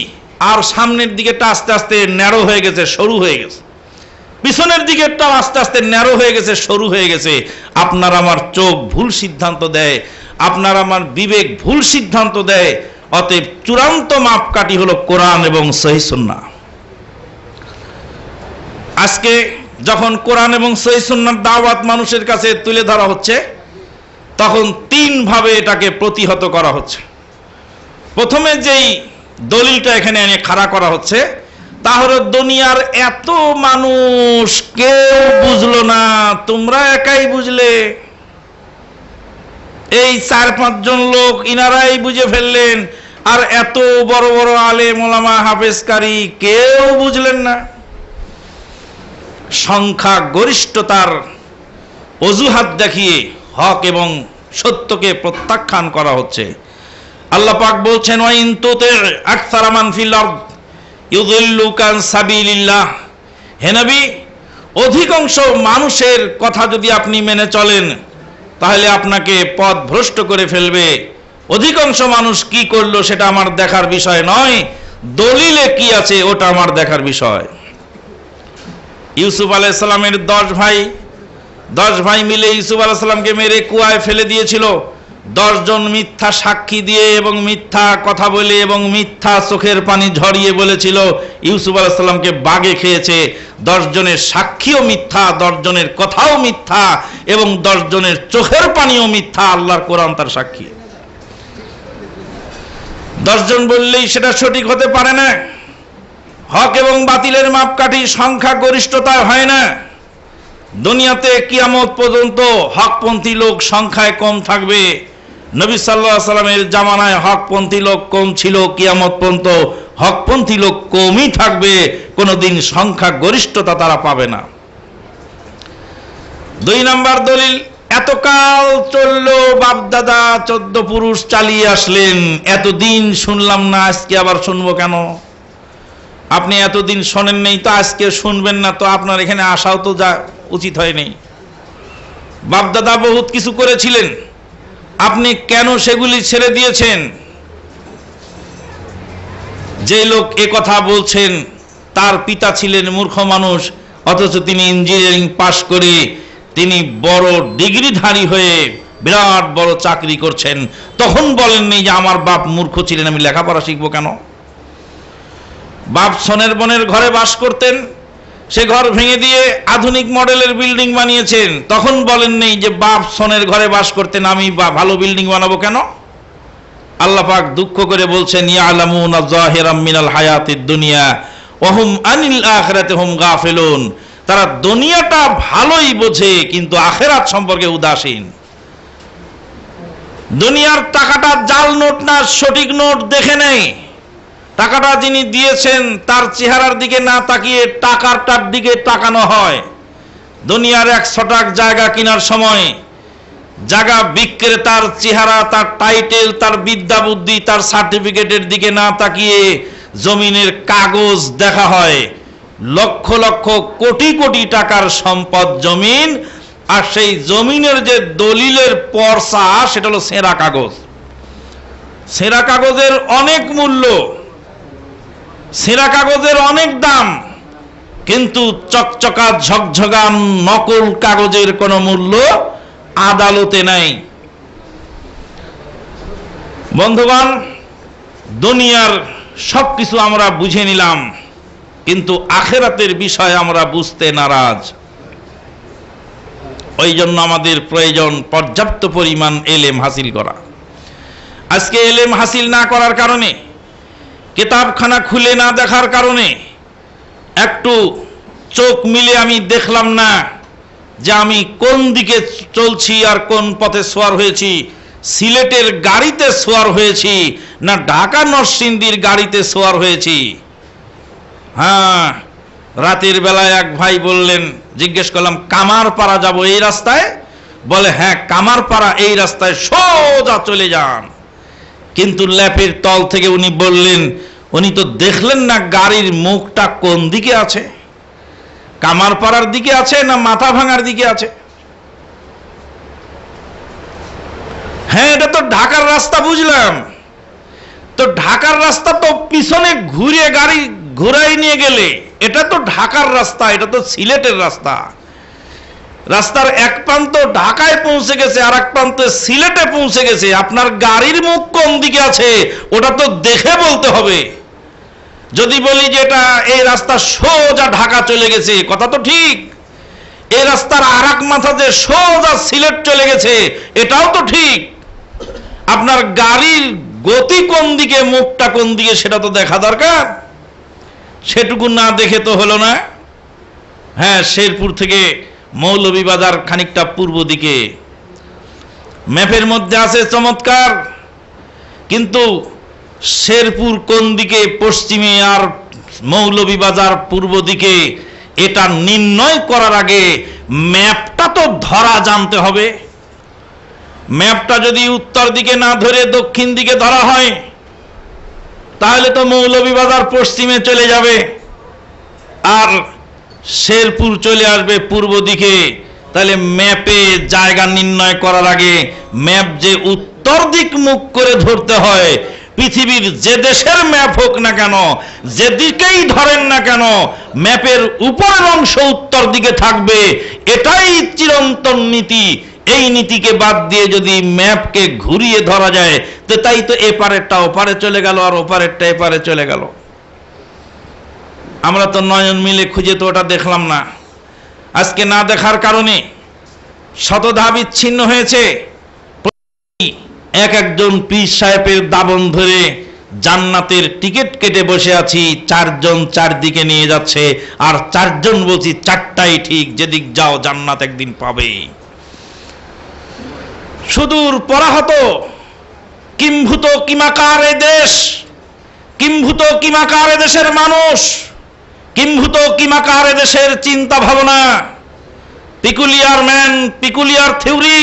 C: আর সামনের দিকেরটা আস্তে আস্তে ন্যারো হয়ে গেছে, সরু হয়ে গেছে। পিছনের দিকেরটাও আস্তে আস্তে ন্যারো হয়ে গেছে, সরু হয়ে গেছে। আপনার আমার চোখ ভুল সিদ্ধান্ত দেয়, আপনার আমার বিবেক ভুল সিদ্ধান্ত দেয়। অতএব চূড়ান্ত মাপকাঠি হলো কোরআন এবং সহিহ সুন্নাহ। আজকে যখন কোরআন এবং সহিহ সুন্নাহর দাওয়াত মানুষের কাছে তুলে ধরা হচ্ছে, তখন 3 ভাবে এটাকে প্রতিহত করা হচ্ছে। প্রথমে যেই দলিলটা এখানে এনে খাড়া করা হচ্ছে, তা হলো দুনিয়ার এত মানুষ কেউ বুঝলো না, তোমরা একাই বুঝলে। এই 4-5 জন লোক ইনারাই বুঝে ফেললেন, আর এত বড় বড় আলেম ওলামা হাফেজকারী কেউ বুঝলেন না। সংখ্যা গরিষ্ঠতার অজুহাত দেখিয়ে হক এবং সত্যকে প্রত্যাখ্যান করা হচ্ছে। আল্লাহ পাক বলছেন, ওয়াইন তুতি আকসারা মান ফিল আরদ ইউযিল্লুকা আন সাবিলিল্লাহ। হে নবী, অধিকাংশ মানুষের কথা যদি আপনি মেনে চলেন, তাহলে আপনাকে পথ ভ্রষ্ট করে ফেলবে। অধিকাংশ মানুষ কি করলো সেটা আমার দেখার বিষয় নয়, দলিলে কি আছে ওটা আমার দেখার বিষয়। ইউসুফ আলাইহিস সালামের 10 ভাই মিলে ইউসুফ আলাইহিস সালামকে মেরে কুয়ায় ফেলে দিয়েছিল। 10 জন মিথ্যা সাক্ষী দিয়ে এবং মিথ্যা কথা বলে এবং মিথ্যা চোখের পানি ঝরিয়ে বলেছিল ইউসুফ আলাইহিস সালামকে বাঘে খেয়েছে। 10 জনের সাক্ষীও মিথ্যা, 10 জনের কথাও মিথ্যা এবং 10 জনের চোখের পানিও মিথ্যা। আল্লাহর কোরআন তার সাক্ষী। 10 জন বললেই সেটা সঠিক হতে পারে না। হক এবং বাতিলের মাপকাঠি সংখ্যা গরিষ্ঠতায় হয় না। দুনিয়াতে কিয়ামত পর্যন্ত হকপন্থী লোক সংখ্যায় কম থাকবে। নবী সাল্লাল্লাহু আলাইহি সাল্লামের জামানায় হকপন্থী লোক কম ছিল, কিয়ামত পর্যন্ত হকপন্থী লোক কমই থাকবে, কোনোদিন সংখ্যা গরিষ্ঠতা তারা পাবে না। 2 নম্বর দলিল, এতকাল চললো, বাপদাদা 14 পুরুষ চালিয়ে আসলেন, এতদিন শুনলাম না, আজকে আবার শুনবো কেন? আপনি এতদিন শোনেন নেই তো আজকে শুনবেন না, তো আপনার এখানে আসাও তো যা উচিত হয়নি। বাপদাদা বহুত কিছু করেছিলেন, আপনি কেন সেগুলি ছেড়ে দিয়েছেন? যে লোক এ কথা বলছেন তার পিতা ছিলেন মূর্খ মানুষ, অথচ তিনি ইঞ্জিনিয়ারিং পাশ করে তিনি বড় ডিগ্রিধারী হয়ে বিরাট বড় চাকরি করছেন, তখন বলেননি যে আমার বাপ মূর্খ ছিলেন, আমি লেখাপড়া শিখবো কেন? বাপ সোনের বনের ঘরে বাস করতেন, সে ঘর ভেঙে দিয়ে আধুনিক মডেলের বিল্ডিং বানিয়েছেন, তখন বলেন নেই যে বাপ সোনের ঘরে বাস করতেন, আমি ভালো বিল্ডিং বানাবো কেন? আল্লাহ পাক দুঃখ করে বলছেন, ইয়ালামুনা যাহিরাম মিনাল হায়াতিদ দুনিয়া ওয়া হুম আনিল আখিরাতি হুম গাফিলুন। তারা দুনিয়াটা ভালোই বোঝে কিন্তু আখিরাত সম্পর্কে উদাসীন। দুনিয়ার টাকাটা জাল নোট না সঠিক নোট দেখে নেই। টাকাটা যিনি দিয়েছেন তার চেহারার দিকে না তাকিয়ে টাকাটার দিকে তাকানো হয়। দুনিয়ার 100 টাকা জায়গা কেনার সময় জায়গা বিক্রেতার চেহারা, তার টাইটেল, তার বিদ্যা বুদ্ধি, তার সার্টিফিকেটের দিকে না তাকিয়ে জমিনের কাগজ দেখা হয়। লক্ষ লক্ষ কোটি কোটি টাকার সম্পদ জমিন, আর সেই জমিনের যে দলিলের পর্চা সেটা হলো ছেঁড়া কাগজ। ছেঁড়া কাগজের অনেক মূল্য, ছেঁড়া কাগজের অনেক দাম, কিন্তু চকচকা ঝকঝকা নকল কাগজের কোনো মূল্য আদালতে নাই। বন্ধুগণ, দুনিয়ার সবকিছু আমরা বুঝে নিলাম, কিন্তু আখিরাতের বিষয় আমরা বুঝতে নারাজ। ওই জন্য আমাদের প্রয়োজন পর্যাপ্ত পরিমাণ ইলম হাসিল করা। আজকে ইলম হাসিল না করার কারণে, কিতাবখানা খুলে না দেখার কারণে, একটু চোখ মিলে আমি দেখলাম না যে আমি কোন দিকে চলছি আর কোন পথে সোয়ার হয়েছি। সিলেটের গাড়িতে সোয়ার হয়েছি না ঢাকা নরসিংদীর গাড়িতে সোয়ার হয়েছি। হ্যাঁ, রাতের বেলায় এক ভাই বললেন, জিজ্ঞেস করলাম কামারপাড়া যাব এই রাস্তায়? বলে হ্যাঁ, কামারপাড়া এই রাস্তায় সোজা চলে যান। কিন্তু ল্যাপের তল থেকে উনি বললেন, উনি তো দেখলেন না গাড়ির মুখটা কোন দিকে আছে, কামারপাড়ার দিকে আছে না মাথা ভাঙার দিকে আছে? হ্যাঁ, এটা তো ঢাকার রাস্তা বুঝলাম, তো ঢাকার রাস্তা তো পিছনে ঘুরে গাড়ি ঘুরাই নিয়ে গেলে এটা তো ঢাকার রাস্তা, এটা তো সিলেটের রাস্তা। রাস্তার এক প্রান্ত ঢাকায় পৌঁছে গেছে, আর এক প্রান্তে সিলেটে পৌঁছে গেছে। আপনার গাড়ির মুখ কোন দিকে আছে ওটা তো দেখে বলতে হবে। যদি বলি যে এটা এই রাস্তা সোজা ঢাকা চলে গেছে, কথা তো ঠিক। এই রাস্তার আর এক মাথা যে সোজা সিলেট চলে গেছে, এটাও তো ঠিক। আপনার গাড়ির গতি কোন দিকে, মুখটা কোন দিকে সেটা তো দেখা দরকার। সেটুকু না দেখে তো হলো না। হ্যাঁ, শেরপুর থেকে মৌলভীবাজার খানিকটা পূর্ব দিকে, ম্যাপের মধ্যে আছে চমৎকার, কিন্তু শেরপুর কোন দিকে পশ্চিমে আর মৌলভীবাজার পূর্ব দিকে, এটা নির্ণয় করার আগে ম্যাপটা তো ধরা জানতে হবে। ম্যাপটা যদি উত্তর দিকে না ধরে দক্ষিণ দিকে ধরা হয়, তাহলে তো মৌলভীবাজার পশ্চিমে চলে যাবে আর শেরপুর চলে আসবে পূর্ব দিকে। তাহলে ম্যাপে জায়গা নির্ণয় করার আগে ম্যাপ যে উত্তর দিক মুখ করে ধরতে হয়, পৃথিবীর যে দেশের ম্যাপ হোক না কেন, যেদিকেই ধরেন না কেন, ম্যাপের উপরের অংশ উত্তর দিকে থাকবে। এটাই চিরন্তন নীতি, এই নীতিকে বাদ দিয়ে যদি ম্যাপকে ঘুরিয়ে ধরা যায় তো তাই তো এপারেরটা ওপারে চলে গেল আর ওপারেরটা এপারে চলে গেল। আমরা তো নয়ন মিলে খুঁজে তো ওটা দেখলাম না। আজকে না দেখার কারণে শতধা বিচ্ছিন্ন হয়েছে। এক একজন পীর সাহেবের দাবন ধরে জান্নাতের টিকিট কেটে বসে আছি, চারজন চারদিকে নিয়ে যাচ্ছে, আর চারজন বলছি চারটাই ঠিক, যেদিক যাও জান্নাত একদিন পাবে। সুদূর পরাহত কিম্ভূত কিমাকার এ দেশ, কিম্ভূত কিমাকার এ দেশের মানুষ, কিম্ভূত কিমাকার এ দেশের চিন্তা ভাবনা, পিকুলিয়ার ম্যান, পিকুলিয়ার থিওরি।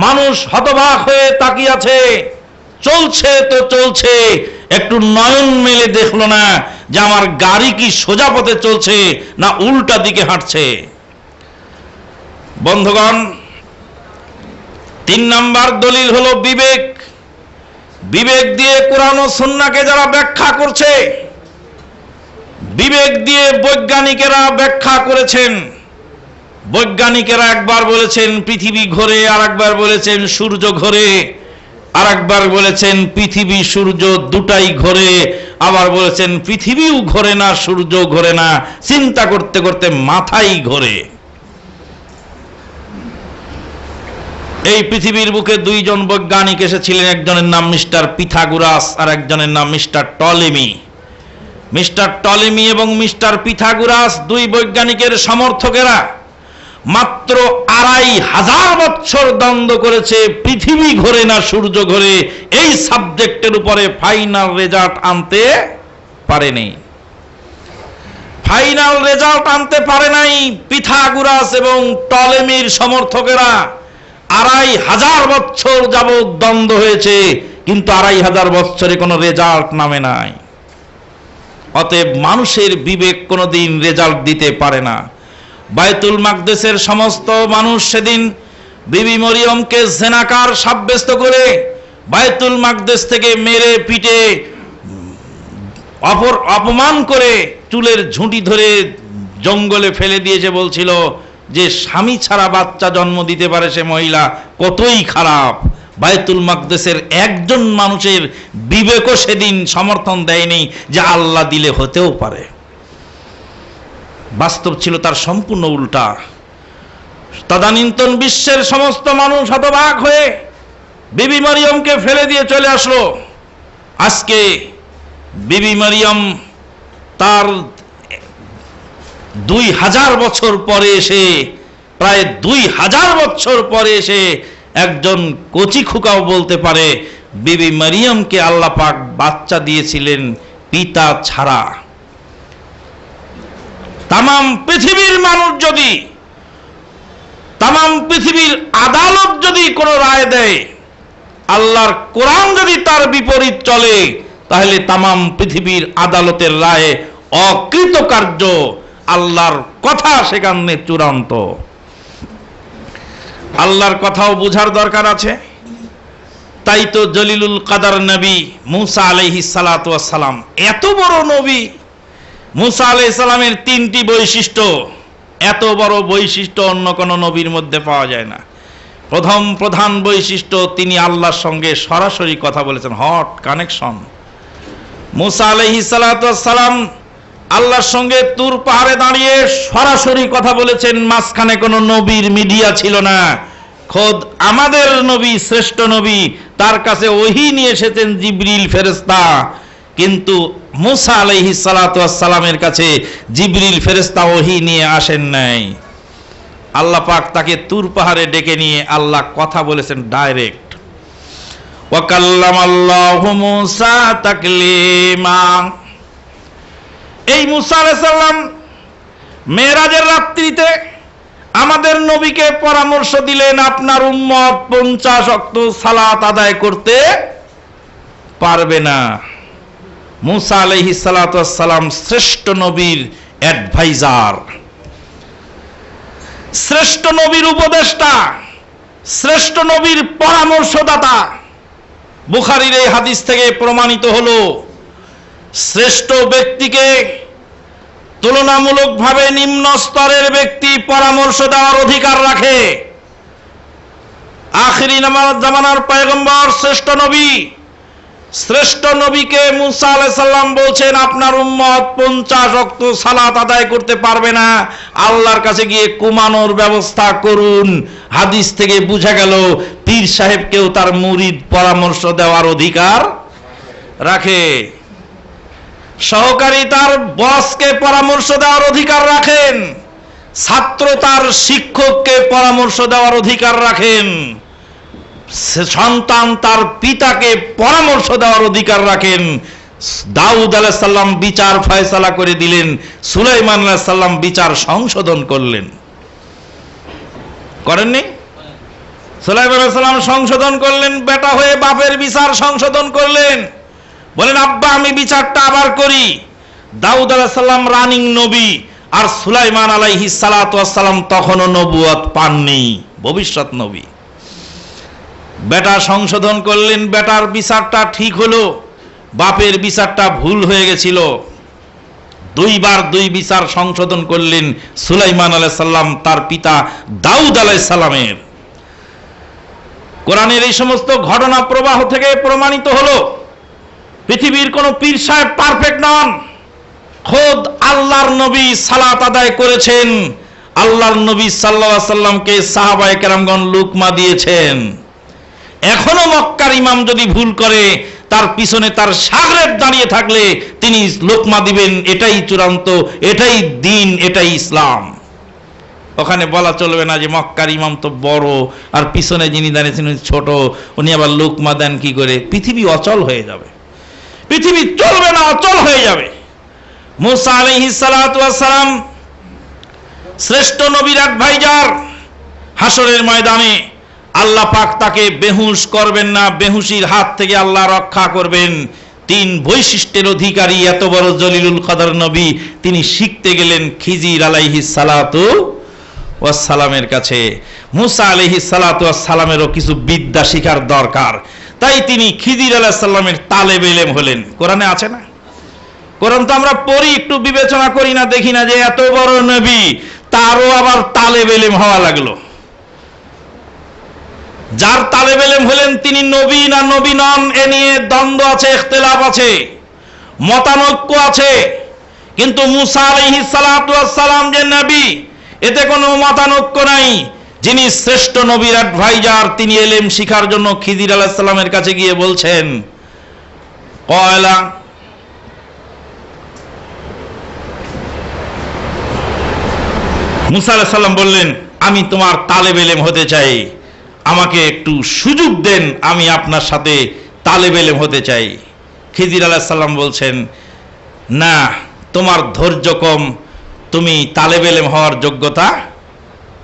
C: মানুষ হতবাক হয়ে তাকিয়ে আছে। চলছে তো চলছে, একটু নয়ন মেলে দেখলো না যে আমার গাড়ি কি সোজা পথে চলছে না উল্টা দিকে হাঁটছে। বন্ধুগণ, 3 নাম্বার দলিল হলো বিবেক। বিবেক দিয়ে কোরআন ও সুন্নাহকে যারা ব্যাখ্যা করছে, বিবেক দিয়ে বৈজ্ঞানিকেরা ব্যাখ্যা করেছেন। বৈজ্ঞানিকেরা একবার বলেছেন পৃথিবী ঘোরে, আর একবার বলেছেন সূর্য ঘোরে, আর একবার বলেছেন পৃথিবী সূর্য দুটাই ঘোরে, আবার বলেছেন পৃথিবীও ঘোরে না সূর্য ঘোরে না। চিন্তা করতে করতে মাথাই ঘোরে। এই পৃথিবীর বুকে 2 জন বৈজ্ঞানিক এসেছিলেন, একজনের নাম মিস্টার পিথাগোরাস আর একজনের নাম মিস্টার টলেমি। মিস্টার টলেমি এবং মিস্টার পিথাগোরাস 2 বৈজ্ঞানিকের সমর্থকেরা মাত্র 2500 বছর দ্বন্দ্ব করেছে পৃথিবী ঘোরে না সূর্য ঘোরে এই সাবজেক্টের উপরে ফাইনাল রেজাল্ট আনতে পারেনি। ফাইনাল রেজাল্ট আনতে পারে নাই পিথাগোরাস এবং টলেমির সমর্থকেরা। 2500 বছর যাবত দ্বন্দ্ব হয়েছে, কিন্তু 2500 বছরে কোনো রেজাল্ট নামে নাই। অতএব মানুষের বিবেক কোনোদিন রেজাল্ট দিতে পারে না। বাইতুল মাকদেসের সমস্ত মানুষ সেদিন বিবি মরিয়মকে জেনাকার সাব্যস্ত করে বাইতুল মাকদেস থেকে মেরে পিটে অপমান করে চুলের ঝুঁটি ধরে জঙ্গলে ফেলে দিয়েছে। বলছিল যে স্বামী ছাড়া বাচ্চা জন্ম দিতে পারে সে মহিলা কতই খারাপ। বাইতুল মাকদেসের একজন মানুষের বিবেকও সেদিন সমর্থন দেয়নি যে আল্লাহ দিলে হতেও পারে। বাস্তব ছিল তার সম্পূর্ণ উল্টা। তদানীন্তন বিশ্বের সমস্ত মানুষ হতবাক হয়ে বিবি মরিয়মকে ফেলে দিয়ে চলে আসলো। আজকে বিবি মরিয়ম তার 2000 বছর পরে এসে, প্রায় 2000 বছর পরে এসে একজন কচি খোকাও বলতে পারে বিবি মরিয়মকে আল্লাহ পাক বাচ্চা দিয়েছিলেন পিতা ছাড়া। তামাম পৃথিবীর মানুষ যদি, তামাম পৃথিবীর আদালত যদি কোনো রায় দেয়, আল্লাহর কোরআন যদি তার বিপরীত চলে, তাহলে তামাম পৃথিবীর আদালতের রায় অকৃতকার্য। আল্লাহর কথা সেখানে চূড়ান্ত। আল্লাহর কথাও বুঝার দরকার আছে। তাই তো জলিলুল কাদার নবী মুসা আলাইহিস সালাতু ওয়াস সালাম, এত বড় নবী, মুসা আলাইহিস সালামের 3টি বৈশিষ্ট্য, এত বড় বৈশিষ্ট্য অন্য কোন নবীর মধ্যে পাওয়া যায় না। প্রধান বৈশিষ্ট্য, তিনি আল্লাহর সঙ্গে সরাসরি কথা বলেছেন, হট কানেকশন। মুসা আলাইহিস সালাতু ওয়াস সালাম আল্লাহর সঙ্গে তুর পাহাড়ে দাঁড়িয়ে সরাসরি কথা বলেছেন, মাঝখানে কোনো নবীর মিডিয়া ছিল না। খোদ আমাদের নবী, শ্রেষ্ঠ নবী, তার কাছে ওহী নিয়ে এসেছেন জিবরিল ফেরেশতা, কিন্তু মুসা আলাইহিস সালাতু ওয়াস সালামের কাছে জিবরিল ফেরেশতা ওহী নিয়ে আসেন নাই। আল্লাহ পাক তাকে তুর পাহাড়ে ডেকে নিয়ে আল্লাহ কথা বলেছেন ডাইরেক্ট। ওয়া কাল্লামাল্লাহু মুসা তাকলিমা। এই মুসা আলাইহিস সালাম মেরাজের রাত্রিতে আমাদের নবীকে পরামর্শ দিলেন, আপনার উম্মত 50 ওয়াক্ত সালাত আদায় করতে পারবে না। মুসা আলাইহিস সালাতু ওয়াস সালাম শ্রেষ্ঠ নবীর অ্যাডভাইজার, শ্রেষ্ঠ নবীর উপদেষ্টা, শ্রেষ্ঠ নবীর পরামর্শদাতা। বুখারীর এই হাদিস থেকে প্রমাণিত হলো, শ্রেষ্ঠ ব্যক্তিকে তুলনামূলকভাবে নিম্ন স্তরের ব্যক্তি পরামর্শ দেওয়ার অধিকার রাখে। আখিরি জামানার পয়গম্বর, শ্রেষ্ঠ নবীকে মুসা আলাইহিস সালাম বলছেন, আপনার উম্মত 50 ওয়াক্ত সালাত আদায় করতে পারবে না, আল্লাহর কাছে গিয়ে কুমানোর ব্যবস্থা করুন। হাদিস থেকে বোঝা গেল পীর সাহেবকেও তার মুরিদ পরামর্শ দেওয়ার অধিকার রাখে, সহকারী তার বসকে পরামর্শ দেওয়ার অধিকার রাখেন, ছাত্র তার শিক্ষককে পরামর্শ দেওয়ার অধিকার রাখেন, সন্তান তার পিতাকে পরামর্শ দেওয়ার অধিকার রাখেন। দাউদ আলাইহিস সালাম বিচার ফয়সালা করে দিলেন, সুলাইমান আলাইহিস সালাম বিচার সংশোধন করলেন, করেননি? সুলাইমান আলাইহিস সালাম সংশোধন করলেন, বেটা হয়ে বাপের বিচার সংশোধন করলেন, বলেন আব্বা আমি বিচারটা আবার করি। দাউদ আলাইহিস সালাম রানিং নবী, আর সুলাইমান আলাইহিস সালাতু ওয়াস সালাম তখনও নবুয়ত পাননি, ভবিষ্যৎ নবী। বেটা সংশোধন করলেন, বেটার বিচারটা ঠিক হলো, বাপের বিচারটা ভুল হয়ে গেছিল। দুইবার দুই বিচার সংশোধন করলেন সুলাইমান আলাইহিস সালাম তার পিতা দাউদ আলাইহিস সালামের। কোরআনের এই সমস্ত ঘটনা প্রবাহ থেকে প্রমাণিত হলো পৃথিবীর কোন পীর সাহেব পারফেক্ট নন। খোদ আল্লাহর নবী সালাত আদায় করেছেন, আল্লাহর নবী সাল্লাল্লাহু আলাইহি সাল্লামকে সাহাবায়ে কেরামগণ লুকমা দিয়েছেন। এখনো মক্কার ইমাম যদি ভুল করে, তার পিছনে তার শাগরেদ দাঁড়িয়ে থাকলে তিনি লোকমা দিবেন, এটাই চূড়ান্ত, এটাই দ্বীন, এটাই ইসলাম। ওখানে বলা চলবে না যে মক্কার ইমাম তো বড় আর পিছনে যিনি দাঁড়িয়েছেন ছোট, উনি আবার লোকমা দেন কি করে। পৃথিবী অচল হয়ে যাবে, পৃথিবী চলবে না, অচল হয়ে যাবে। মুসা আলাইহিস সালাতু ওয়াস সালাম শ্রেষ্ঠ নবীর অ্যাডভাইজার, হাসরের ময়দানে আল্লাহ পাক তাকে বেহুশ করবেন না, বেহুশির হাত থেকে আল্লাহ রক্ষা করবেন। 3 বৈশিষ্ট্যের অধিকারী এত বড় জলিলুল কদর নবী, তিনি শিখতে গেলেন খিজির আলাইহিস সালাতু ওয়াস সালামের কাছে। মুসা আলাইহিস সালাতু ওয়াস সালামেরও কিছু বিদ্যা শিখার দরকার, তাই তিনি খিজির আলাইহিস সালামের তালেবে ইলম হলেন। কোরআনে আছে না? কোরআন তো আমরা পড়ি, একটু বিবেচনা করি না, দেখি না যে এত বড় নবী তারও আবার তালেবে ইলম হওয়া লাগলো। যার তালেবে ইলম হলেন তিনি নবী না নবী নন, এ নিয়ে দ্বন্দ্ব আছে, ইখতিলাফ আছে, মতানৈক্য আছে। কিন্তু মুসা আলাইহিস সালাতু ওয়াস সালাম যে নবী, এতে কোনো মতানৈক্য নাই। যিনি শ্রেষ্ঠ নবীর অ্যাডভাইজার, তিনি ইলম শিখার জন্য খিজির আলাইহিস সালামের কাছে গিয়ে বলছেন, কয়লা মুসা আলাইহিস সালাম বললেন, আমি তোমার তালেবে ইলম হতে চাই, আমাকে একটু সুযোগ দেন, আমি আপনার সাথে তালেবে ইলম হতে চাই। খিজির আলাইহিস সালাম বলছেন, না, তোমার ধৈর্য কম, তুমি তালেবে ইলম হওয়ার যোগ্যতা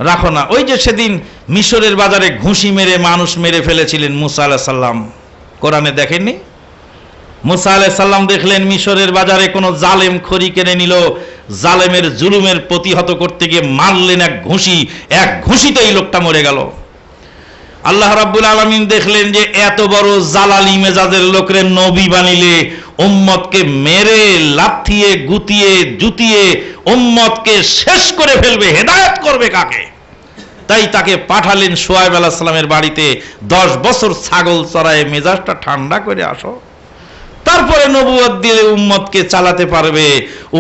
C: রাখো না। ওই যে সেদিন মিশরের বাজারে ঘুষি মেরে মানুষ মেরে ফেলেছিলেন মুসা আলাইহিস সালাম, কোরআনে দেখেননি? মুসা আলাইহিস সালাম দেখলেন মিশরের বাজারে কোনো জালেম খড়ি কিনে নিল, জালেমের জুলুমের প্রতিহত করতে গিয়ে মারলেন এক ঘুষিতেই লোকটা মরে গেল। আল্লাহ রাব্বুল আলামিন দেখলেন যে এত বড় জালালি মেজাজের লোকরে নবী বানিলে উম্মতকে মেরে লাথিয়ে গুতিয়ে জুতিয়ে উম্মতকে শেষ করে ফেলবে, হেদায়েত করবে কাকে? তাই তাকে পাঠালেন শুআয়ব আলাইহিস সালামের বাড়িতে, 10 বছর ছাগল চড়ায় মেজাজটা ঠান্ডা করে আসো, তারপরে নবুয়ত দিলে উম্মতকে চালাতে পারবে।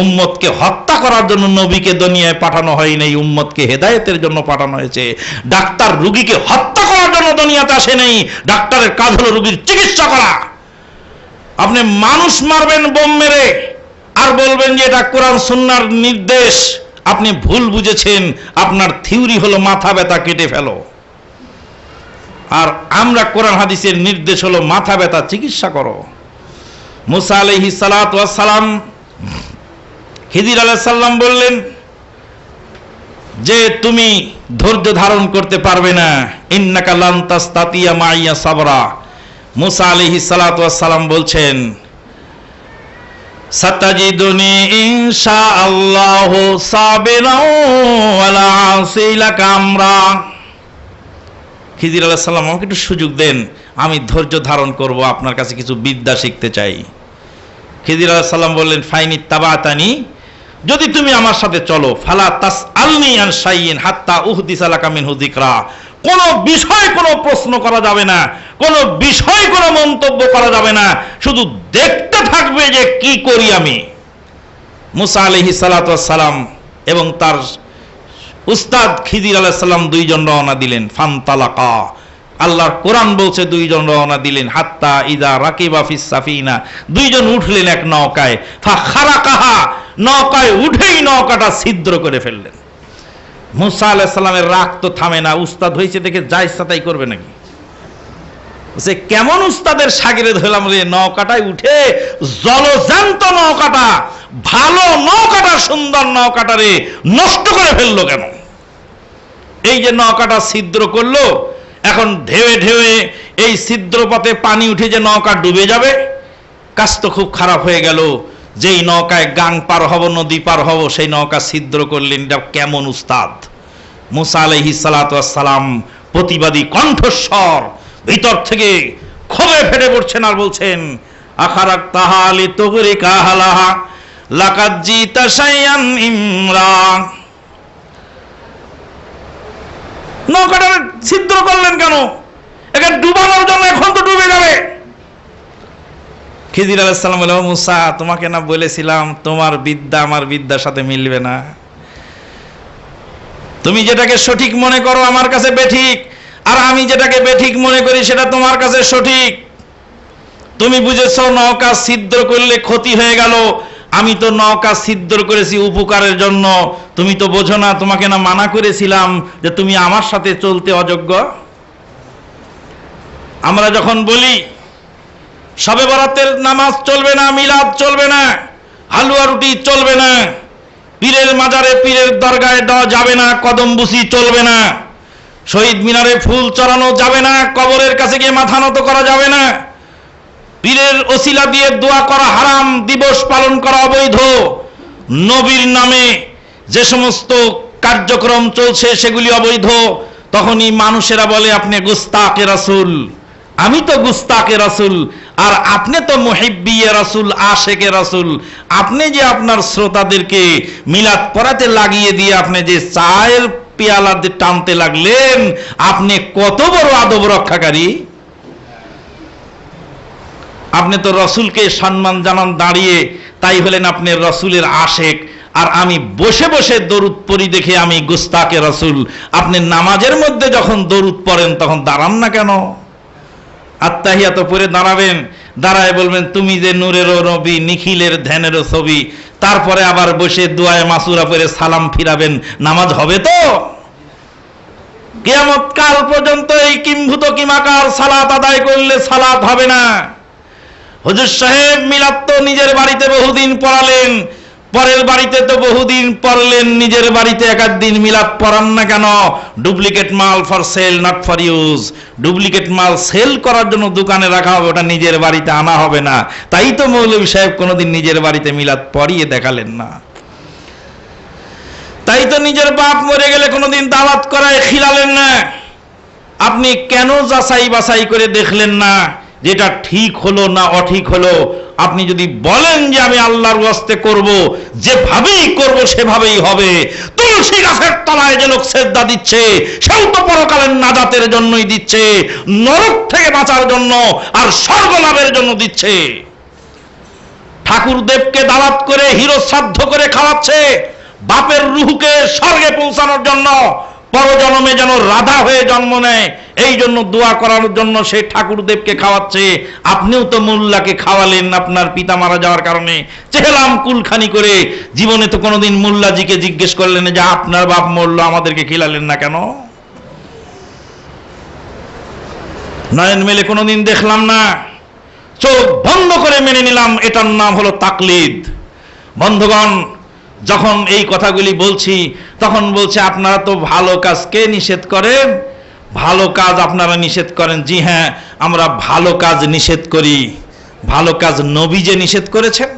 C: উম্মতকে হত্যা করার জন্য নবীকে দুনিয়ায় পাঠানো হয় নাই, উম্মতকে হেদায়েতের জন্য পাঠানো হয়েছে। ডাক্তার রোগীকে হত্যা করার জন্য দুনিয়াতে আসে নাই, ডাক্তারের কাজ হলো রোগীর চিকিৎসা করা। আপনি মানুষ মারবেন বোম মেরে আর বলবেন যে এটা কোরআন সুন্নাহর নির্দেশ, আপনি ভুল বুঝেছেন। আপনার থিওরি হলো মাথা ব্যথা কেটে ফেলো, আর আমরা কোরআন হাদিসের নির্দেশ হলো মাথা ব্যথা চিকিৎসা করো। মুসা আলাইহিস সালাতু ওয়াস সালাম খিজির আলাইহিস সালাম বললেন যে তুমি ধৈর্য ধারণ করতে পারবে না, ইন্নাকা লান তাসতাতিয়া মাইয়া সাবরা। মুসা আলাইহিস সালাতু ওয়াস সালাম বলছেন, সাতাজিদুনি ইনশাআল্লাহু সাবিরাও ওয়ালা আসিলাকা আমরা। খিজির আলাইহিস সালাম, আমাকে একটু সুযোগ দেন, আমি ধৈর্য ধারণ করব, আপনার কাছে কিছু বিদ্যা শিখতে চাই। খিজির আলাইহিস সালাম বললেন, ফাইনি তাবাতানি, যদি তুমি আমার সাথে চলো, ফালা তাসআলনি আন শাইইন হাত্তা উহদিসা লাকা মিনহু যিকরা, কোনো বিষয় কোনো প্রশ্ন করা যাবে না, কোনো বিষয় কোনো মন্তব্য করা যাবে না, শুধু দেখতে থাকবে যে কি করি আমি। মুসা আলাইহিস সালাতু ওয়াস সালাম এবং তার উস্তাদ খিজির আলাইহিস সালাম দুইজন রওনা দিলেন। ফান্তালাকা, আল্লাহর কোরআন বলছে দুইজন রওনা দিলেন। হাত্তা ইযা রাকিবা ফিস সাফিনা, দুইজন উঠলেন এক নৌকায়। ফাখারাকাহা, নৌকায় উঠেই নৌকাটা ছিদ্র করে ফেললেন। মুসা আলাইহিস সালামের রাগ তো থামে না, উস্তাদ হয়েছে দেখে যা ইচ্ছা তাই করবে নাকি? সে কেমন উস্তাদের শাগিরদ হলাম রে, নৌকাটায় উঠে জলজান্ত নৌকাটা, ভালো নৌকাটা, সুন্দর নৌকাটা রে নষ্ট করে ফেললো কেন? এই যে নৌকাটা ছিদ্র করলো, এখন ঢেউে ঢেউে এই ছিদ্রপথে পানি উঠে যে নৌকা ডুবে যাবে, কাজ তো খুব খারাপ হয়ে গেল। যেই নৌকায় গাং পার হব, নদী পার হব, সেই নৌকা ছিদ্র করলেন। এটা কেমন উস্তাদ! মুসা আলাইহিস সালাতু ওয়াস সালাম প্রতিবাদী কণ্ঠস্বর ভিতর থেকে ক্ষোভে ফেটে পড়ছেন আর বলছেন, আখারাক তাহালি তুগরিকা হালাহা লাকাদ জিতা শাইয়ান ইমরা। নৌকাটা ছিদ্র করলেন কেন? একে ডুবানোর জন্য, এখন তো ডুবে যাবে। খিজির আলাইহিস সালাম বললেন, মুসা, তোমাকে না বলেছিলাম তোমার বিদ্যা আমার বিদ্যার সাথে মিলবে না। তুমি যেটাকে সঠিক মনে করো আমার কাছে বেঠিক, আর আমি যেটাকে বেঠিক মনে করি সেটা তোমার কাছে সঠিক। তুমি বুঝেছো নৌকা ছিদ্র করলে ক্ষতি হয়ে গেল, আমি তো নৌকা ছিদ্র করেছি উপকারের জন্য। তুমি তো বোঝো না, তোমাকে না মানা করেছিলাম যে তুমি আমার সাথে চলতে অযোগ্য। আমরা যখন বলি শবে বরাতের নামাজ চলবে না, মিলাদ চলবে না, হালুয়া রুটি চলবে না, পীরের মাজারে পীরের দরগায় দেওয়া যাবে না, কদম বুসি চলবে না, শহীদ মিনারে ফুল চড়ানো যাবে না, কবরের কাছে গিয়ে মাথা নত করা যাবে না, পীরের ওসিলা দিয়ে দোয়া করা হারাম, দিবস পালন করা অবৈধ, নবীর নামে যে সমস্ত কার্যক্রম চলছে সেগুলি অবৈধ, তখনই মানুষেরা বলে আপনি গুস্তাকে রাসূল। আমি তো গুস্তাকে রাসূল, আর আপনি তো মুহিব্বিয়ে রাসূল, আশেকে রাসূল। আপনি যে আপনার শ্রোতাদেরকে মিলাদ পড়াতে লাগিয়ে দিয়ে আপনি যে চায়ের পেয়ালা টানতে লাগলেন, আপনি কত বড় আদব রক্ষাকারী! আপনি তো রসুলকে সম্মান জানান দাঁড়িয়ে, তাই হলেন আপনি রসুলের আশেক। আর আমি বসে বসে দরুদ পড়ি দেখে আমি গুস্তাকে রসুল। আপনি নামাজের মধ্যে যখন দরুদ পড়েন তখন দাঁড়ান না কেন? আত্তাহিয়াত পড়ে দাঁড়াবেন, দাঁড়ায় বলবেন তুমি যে নূরেরও নবী, নিখিলের ধ্যানেরও ছবি। তারপরে আবার বসে দুআয়ে মাসুরা পড়ে সালাম ফিরাবেন। নামাজ হবে তো? কিয়ামত কাল পর্যন্ত এই কিম্ভূত কিমাকার সালাত আদায় করলে সালাত হবে না। হুজুর সাহেব মিলাদ তো নিজের বাড়িতে বহুদিন পড়ালেন, পরের বাড়িতে তো বহুদিন পড়লেন, নিজের বাড়িতে একাধ দিন মিলাদ পড়ান না কেন? ডুপ্লিকেট মাল for sale, not for use. Duplicate মাল সেল করার জন্য দোকানে রাখা হবে, ওটা নিজের বাড়িতে আনা হবে না। তাই তো মৌলভী সাহেব কোনোদিন নিজের বাড়িতে মিলাদ পড়িয়ে দেখালেন না। তাই তো নিজের বাপ মরে গেলে কোনোদিন দাওয়াত করায় খিলালেন না। আপনি কেন যাচাই বাছাই করে দেখলেন না যেটা ঠিক হলো না অঠিক হলো? আপনি যদি বলেন যে আমি আল্লাহর ওয়াস্তে করব, যেভাবেই করব সেভাবেই হবে। তুলসী গাছের তলায় যে লোক সেজদা দিচ্ছে, সেও তো পরকালের নাজাতের জন্যই দিচ্ছে, নরক থেকে বাঁচার জন্য আর স্বর্গ লাভের জন্য দিচ্ছে। ঠাকুরদেবকে দাওয়াত করে হিরো শ্রাদ্ধ করে খাওয়াচ্ছে বাপের রুহকে স্বর্গে পৌঁছানোর জন্য, পরজন্মে যেন রাধা হয়ে জন্ম নেয়, এই জন্য দোয়া করার জন্য সে ঠাকুরদেবকে খাওয়াচ্ছে। আপনিও তো মোল্লাকে খাওয়ালেন আপনার পিতা মারা যাওয়ার কারণে, চেহলাম কুলখানি করে। জীবনে তো কোনোদিন মোল্লাজিকে জিজ্ঞেস করলেন যে আপনার বাপ মরল, আমাদেরকে খিলালেন না কেন? নয়ন মেলে কোনোদিন দেখলাম না, চোখ বন্ধ করে মেনে নিলাম, এটার নাম হলো তাকলিদ। বন্ধুগণ, যখন এই কথাগুলি বলছি তখন বলছে আপনারা তো ভালো কাজকে নিষেধ করেন, ভালো কাজ আপনারা নিষেধ করেন। জি হ্যাঁ, আমরা ভালো কাজ নিষেধ করি। ভালো কাজ নবী যে নিষেধ করেছেন,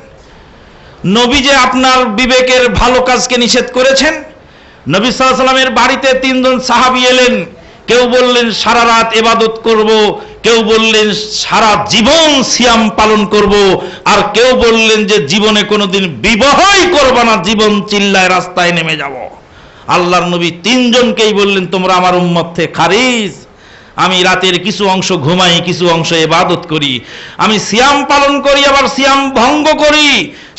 C: নবী যে আপনার বিবেকের ভালো কাজকে নিষেধ করেছেন। নবী সাল্লাল্লাহু আলাইহি ওয়াসাল্লামের বাড়িতে তিনজন সাহাবী এলেন। কেউ বললেন সারা রাত ইবাদত করব, কেউ বললেন সারা জীবন সিয়াম পালন করব, আর কেউ বললেন যে জীবনে কোনোদিন বিবাহই করব না, জীবন চিল্লায় রাস্তায় নেমে যাব। আল্লাহর নবী তিনজনকেই বললেন তোমরা আমার উম্মত থেকে খারিজ। আমি রাতের কিছু অংশ ঘুমাই, কিছু অংশ ইবাদত করি, আমি সিয়াম পালন করি আবার সিয়াম ভঙ্গ করি।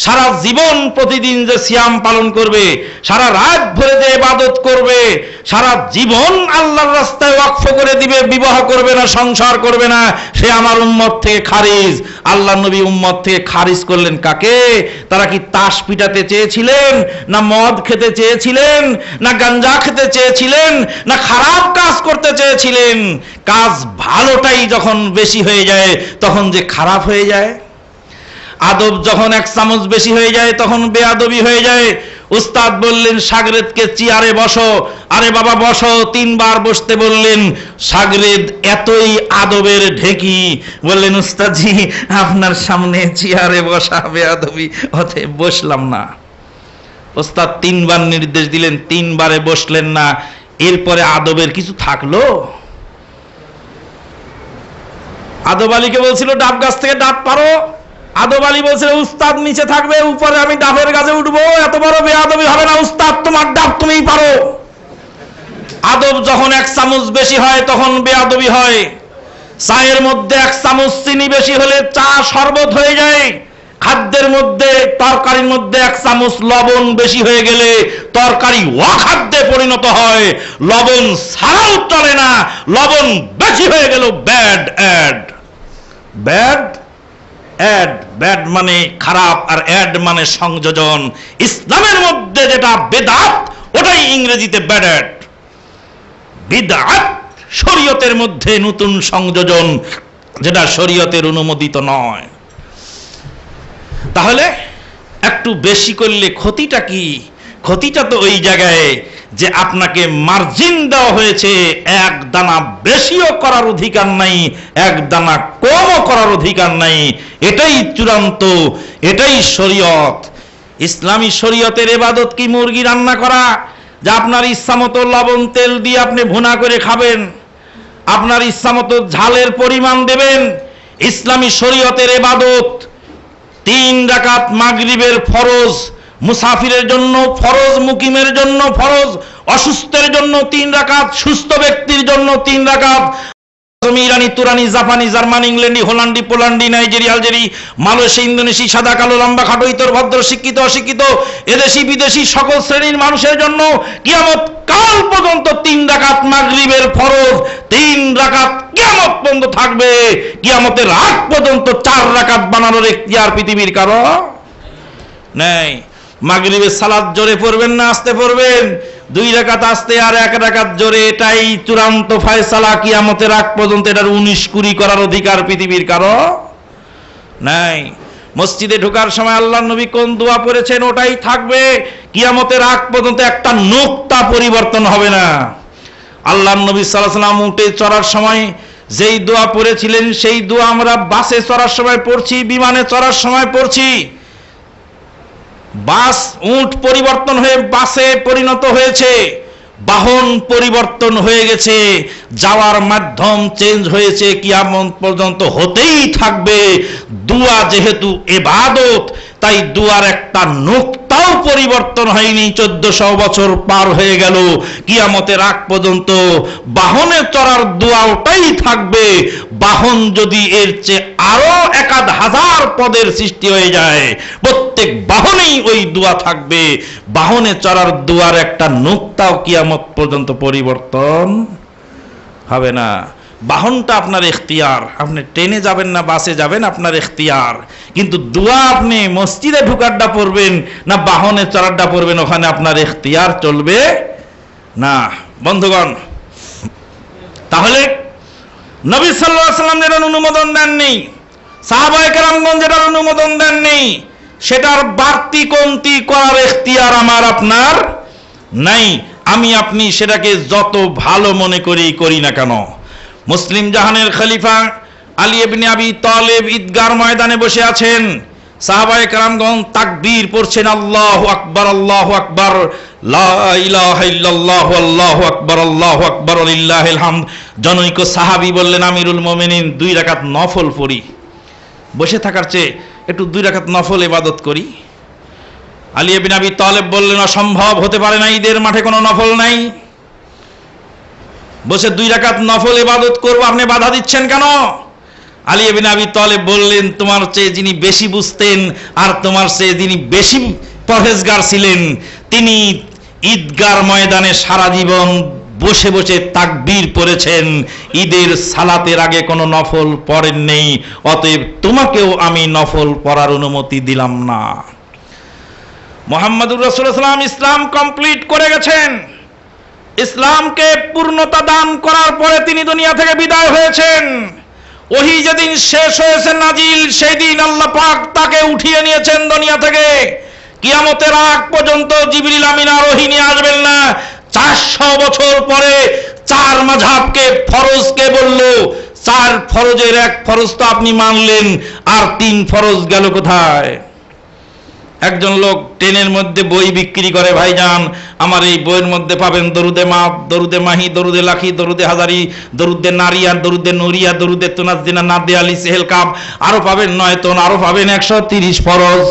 C: সারা জীবন প্রতিদিন যে সিয়াম পালন করবে, সারা রাত ভরে যে ইবাদত করবে, সারা জীবন আল্লাহর রাস্তায় ওয়াকফ করে দিবে, বিবাহ করবে না, সংসার করবে না, সে আমার উম্মত থেকে খারিজ। আল্লাহর নবী উম্মত থেকে খারিজ করলেন কাকে? তারা কি তাস পিটাতে চেয়েছিলেন, না মদ খেতে চেয়েছিলেন, না গাঞ্জা খেতে চেয়েছিলেন, না খারাপ কাজ করতে চেয়েছিলেন? কাজ ভালোটাই যখন বেশি হয়ে যায় তখন যে খারাপ হয়ে যায়। আদব যখন এক চামচ বেশি হয়ে যায় তখন বেয়াদবি হয়ে যায়। উস্তাদ বললেন শাগরেদকে চেয়ারে বসো, আরে বাবা বসো, 3 বার বসতে বললেন। শাগরেদ এতই আদবের ঢেকি, বললেন উস্তাদজি আপনার সামনে চেয়ারে বসা বেয়াদবি, অতএব বসলাম না। উস্তাদ 3 বার নির্দেশ দিলেন, 3 বারে বসলেন না। এরপরে আদবের কিছু থাকলো? আদব আলীকে বলছিল ডাব গাছ থেকে ডাব পারো, আদব আলী বলছিল উস্তাদ নিচে থাকবে, উপরে আমি ডাবের গাছে উঠবো, এত বড় বেয়াদবি হবে না, উস্তাদ তোমার ডাব তুমিই পারো। আদব যখন 1 চামচ বেশি হয় তখন বেয়াদবি হয়। চায়ের মধ্যে 1 চামচ চিনি বেশি হলে চা শরবত হয়ে যায়। খাদ্যের মধ্যে, তরকারির মধ্যে 1 চামচ লবণ বেশি হয়ে গেলে তরকারি অখাদ্যে পরিণত হয়। লবণ ছাড়াও চলে না, লবণ বেশি হয়ে গেল bad ad. Bad ad, bad মানে খারাপ আর অ্যাড মানে সংযোজন। ইসলামের মধ্যে যেটা বেদাত ওটাই ইংরেজিতে ব্যাড অ্যাড। বিদআত শরীয়তের মধ্যে নতুন সংযোজন, যেটা শরীয়তের অনুমোদিত নয়। তাহলে একটু বেশি করলে ক্ষতিটা কি? ক্ষতিটা তো ওই জায়গায় যে আপনাকে মার্জিন দেওয়া হয়েছে, 1 দানা বেশিও করার অধিকার নাই, 1 দানা কমও করার অধিকার নাই। এটাই চূড়ান্ত, এটাই শরীয়ত। ইসলামী শরীয়তের ইবাদত কি মুরগি রান্না করা, যে আপনার ইচ্ছা মতো লবণ তেল দিয়ে আপনি ভুনা করে খাবেন, আপনার ইচ্ছা মতো ঝালের পরিমাণ দেবেন? ইসলামী শরীয়তের ইবাদত 3 রাকাত মাগরিবের ফরজ, মুসাফিরের জন্য ফরজ, মুকিমের জন্য ফরজ, অসুস্থের জন্য 3 রাকাত, সুস্থ ব্যক্তির জন্য 3 রাকাত। ইরানি, তুরানি, জাপানি, জার্মানি, ইংল্যান্ডি, হোল্যান্ডি, পোল্যান্ডি, নাইজেরিয়া, আলজেরি, মালয়েশিয়া, ইন্দোনেশিয়া, সাদা কালো লম্বা খাটো ইতর ভদ্র শিক্ষিত অশিক্ষিত এদেশি বিদেশি সকল শ্রেণীর মানুষের জন্য কিয়ামত কাল পর্যন্ত 3 রাকাত মাগরিবের ফরজ, 3 রাকাত কিয়ামত পর্যন্ত থাকবে। কিয়ামতের আগ পর্যন্ত 4 রাকাত বানানোর এখতিয়ার পৃথিবীর কারো নেই। মাগরিবের সালাত জোরে পড়বেন না আস্তে পড়বেন, 2 রাকাত আস্তে আর 1 রাকাত জোরে, এটাই চূড়ান্ত ফয়সালা। কিয়ামতের আগ পর্যন্ত এটার 19-20 করার অধিকার পৃথিবীর কারো নাই। মসজিদে ঢোকার সময় আল্লাহর নবী কোন দোয়া পড়েছেন ওটাই থাকবে। কিয়ামতের আগ পর্যন্ত একটা নোক্তা পরিবর্তন হবে না। আল্লাহর নবী সাল্লাল্লাহু আলাইহি ওয়াসাল্লাম উঠে চড়ার সময় যেই দোয়া পড়েছিলেন সেই দোয়া আমরা বাসে চড়ার সময় পড়ছি, বিমানে চড়ার সময় পড়ছি। বাস, উট পরিবর্তন হয়ে বাসে পরিণত হয়েছে, বাহন পরিবর্তন হয়ে গেছে, যাওয়ার মাধ্যম চেঞ্জ হয়েছে, কিয়ামত পর্যন্ত হতেই থাকবে। দুয়া যেহেতু ইবাদত, তাই দুয়ার একটা নুকতাও পরিবর্তন হয়নি। 1400 বছর পার হয়ে গেল, কিয়ামতের আগ পর্যন্ত বাহনে চড়ার দোয়া ওটাই থাকবে। বাহন যদি এর চেয়ে আরো 1000 পদের সৃষ্টি হয়ে যায়, প্রত্যেক বাহনেই ওই দোয়া থাকবে। বাহনে চড়ার দোয়ার একটা নুকতাও কিয়ামত পর্যন্ত পরিবর্তন হবে না। বাহনটা আপনার ইখতিয়ার, আপনি ট্রেনে যাবেন না বাসে যাবেন আপনার ইখতিয়ার, কিন্তু দোয়া আপনি মসজিদে ঢুকারটা পড়বেন না বাহনে চড়ারটা পড়বেন ওখানে আপনার ইখতিয়ার চলবে না। বন্ধুগণ, তাহলে নবী সাল্লাল্লাহু আলাইহি ওয়াসাল্লাম যেটার অনুমোদন দেননি, সাহাবায়ে কেরামগণ যেটার অনুমোদন দেননি, সেটার বাড়তি কমতি করার ইখতিয়ার আমার আপনার নাই। আমি আপনি সেটাকে যত ভালো মনে করি না কেন। মুসলিম জাহানের খলিফা আলী ইবনে আবি তালেব ঈদগার ময়দানে বসে আছেন, সাহাবায়ে কেরামগণ তাকবীর পড়ছেন, আল্লাহু আকবার, আল্লাহু আকবার, লা ইলাহা ইল্লাল্লাহু, আল্লাহু আকবার, আল্লাহু আকবার, লিল্লাহিল হামদ। জনৈক সাহাবী বললেন, আমিরুল মুমিনিন 2 রাকাত নফল পড়ি, বসে থাকার চেয়ে একটু 2 রাকাত নফল ইবাদত করি। আলী ইবনে আবি তালেব বললেন, অসম্ভব, হতে পারে না, ঈদের মাঠে কোনো নফল নাই, বসে 2 রাকাত নফল ইবাদত করব, আপনি বাধা দিচ্ছেন কেন? আলী ইবনে আবি তালেব বললেন, তোমার চেয়ে যিনি বেশি বুঝতেন আর তোমার চেয়ে যিনি বেশি পরহেজগার ছিলেন, তিনি ঈদগার ময়দানে সারা জীবন বসে বসে তাকবীর পড়েছেন, ঈদের সালাতের আগে কোনো নফল পড়েন নেই, অতএব তোমাকেও আমি নফল পড়ার অনুমতি দিলাম না। মুহাম্মদুর রাসূলুল্লাহ সাল্লাল্লাহু আলাইহি ওয়াসাল্লাম ইসলাম কমপ্লিট করে গেছেন। ইসলামকে পূর্ণতা দান করার পরে তিনি দুনিয়া থেকে বিদায় হয়েছেন। ওহী যেদিন শেষ হয়েছে নাজিল, সেই দিন আল্লাহ পাক তাকে উঠিয়ে নিয়েছেন দুনিয়া থেকে। কিয়ামতের আগ পর্যন্ত জিবরিল আমিন আর ওহী নিয়ে আসবেন না। 400 বছর পরে 4 মাযহাবকে ফরজকে বলল, 4 ফরজের 1 ফরজ তো আপনি মানলেন, আর 3 ফরজ গেল কোথায়? একজন লোক ট্রেনের মধ্যে বই বিক্রি করে, ভাইজান আমার এই বইয়ের মধ্যে পাবেন দরুদে মাপ, দরুদে মাহি, দরুদে লাখি, দরুদে হাজারি, দরুদে নারিয়া, দরুদে নুরিয়া, দরুদে তুনাজ্জিনা, নাদে আলী সেহেল কাব, আরো পাবেন 9 টন, আরো পাবেন 130 ফরজ।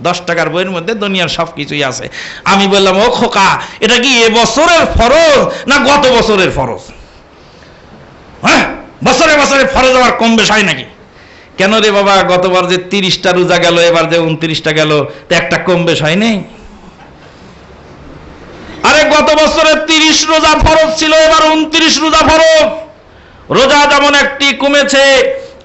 C: 10 টাকার বইয়ের মধ্যে দুনিয়ার সবকিছুই আছে। আমি বললাম, ও খোকা, এটা কি এ বছরের ফরজ না গত বছরের ফরজ? হ্যাঁ, বছরে বছরে ফরজ আবার কম বেশ হয় নাকি? কেন রে বাবা, গতবার যে 30টা রোজা গেল, এবার যে 29টা গেল, তো একটা কম বেশ হয় নাই? আরে গত বছরে 30 রোজা ফরজ ছিল, এবার 29 রোজা ফরজ। রোজা যেমন একটি কমেছে,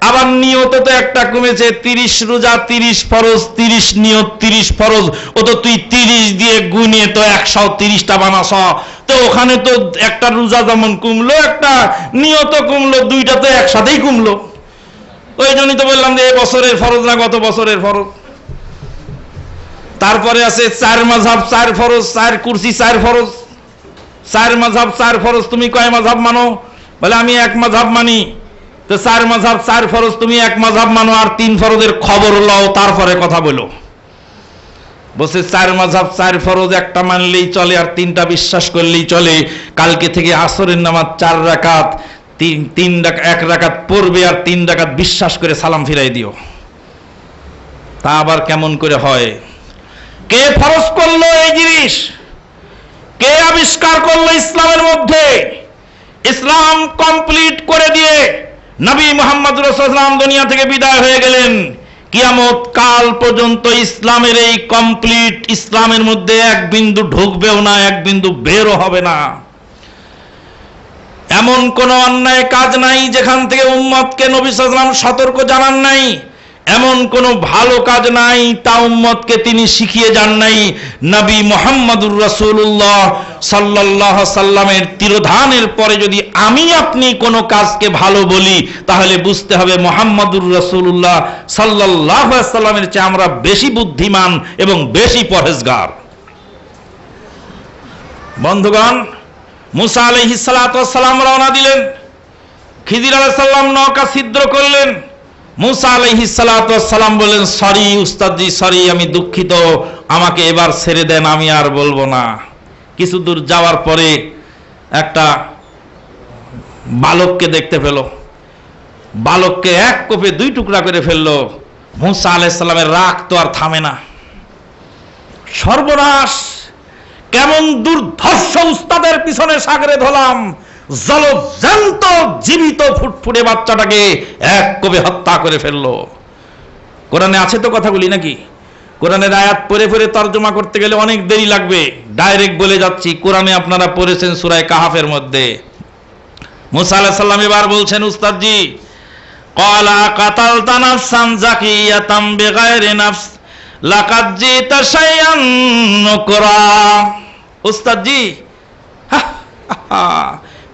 C: আবার নিয়ত তো একটা কমেছে। 30 রোজা 30 ফরজ, 30 নিয়ত 30 ফরজ। ও তো তুই 30 দিয়ে গুনে তো 130টা বানাস, তো ওখানে তো একটা রোজা যেমন কমলো, একটা নিয়ত কমলো, দুইটা তো একসাথেই কমলো। ওই জন্যই তো বললাম যে এ বছরের ফরজ না গত বছরের ফরজ। তারপরে আছে 4 মাযহাব 4 ফরজ, 4 কুরসি 4 ফরজ। 4 মাযহাব 4 ফরজ, তুমি কয় মাযহাব মানো? বলে আমি 1 মাযহাব মানি। তো 4 মাযহাব 4 ফরজ, তুমি 1 মাযহাব মানো, আর 3 ফরজের খবর লও, তারপরে কথা বলো। বলছে 4 মাযহাব 4 ফরজ একটা মানলেই চলে, আর 3টা বিশ্বাস করলেই চলে। কালকে থেকে আসরের নামাজ 4 রাকাত, 1 রাকাত পড়বে, আর 3 রাকাত বিশ্বাস করে সালাম ফিরাই দিও। তা আবার কেমন করে হয়? কে ফরজ করলো এই জিনিস? কে আবিষ্কার করলো ইসলামের মধ্যে? ইসলাম কমপ্লিট করে দিয়ে নবী মুহাম্মদ রাসূলুল্লাহ দুনিয়া থেকে বিদায় হয়ে গেলেন। কিয়ামত কাল পর্যন্ত ইসলামের এই কমপ্লিট ইসলামের মধ্যে 1 বিন্দু ঢুকবেও না, 1 বিন্দু বেরও হবে না। এমন কোন অন্যায় কাজ নাই যেখান থেকে উম্মতকে নবী সাল্লাল্লাহু আলাইহি ওয়াসাল্লাম সতর্ক জানান নাই। এমন কোন ভালো কাজ নাই তা উম্মতকে তিনি শিখিয়ে যান নাই। নবী মুহাম্মদুর রাসূলুল্লাহ সাল্লাল্লাহু আলাইহি সাল্লামের তিরোধানের পরে যদি আমি আপনি কোন কাজকে ভালো বলি, তাহলে বুঝতে হবে মুহাম্মদুর রাসূলুল্লাহ সাল্লাল্লাহু আলাইহি সাল্লামের চেয়ে আমরা বেশি বুদ্ধিমান এবং বেশি পরহেজগার। বন্ধুগণ, মুসা আলাইহিস সালাতু ওয়াস সালাম রওনা দিলেন। খিজির আলাইহিস সালাম নৌকা ছিদ্র করলেন। মুসা আলাইহিস সালাতু ওয়াস সালাম বললেন, সরি উস্তাদজি, সরি, আমি দুঃখিত, আমাকে এবার ছেড়ে দেন, আমি আর বলবো না। কিছু দূর যাওয়ার পরে একটা বালককে দেখতে পেল। বালককে 1 কোপে 2 টুকরা করে ফেললো। মুসা আলাইহিস সালামের রাগ তো আর থামে না। সর্বনাশ, কেমন দুর্ধর্ষ উস্তাদের পিছনে সাগরে ধরলাম। জলজ্যান্ত জীবিত ফুটফুটে বাচ্চাটাকে 1 কোপে হত্যা করে ফেললো। কোরআনে আছে তো কথাগুলি নাকি? কোরআনের আয়াত পড়ে পড়ে তরজমা করতে গেলে অনেক দেরি লাগবে, ডাইরেক্ট বলে যাচ্ছি। কোরআনে আপনারা পড়েছেন সূরা কাহাফের মধ্যে। মুসা আলাইহিস সালাম এবার বলছেন, উস্তাদজি, ক্বালা কাতালতা নাফসান যাকিয়াতাম বিগাইরি নাফস লাকাদ জিতা শাইআন নুকরা। উস্তাদজি,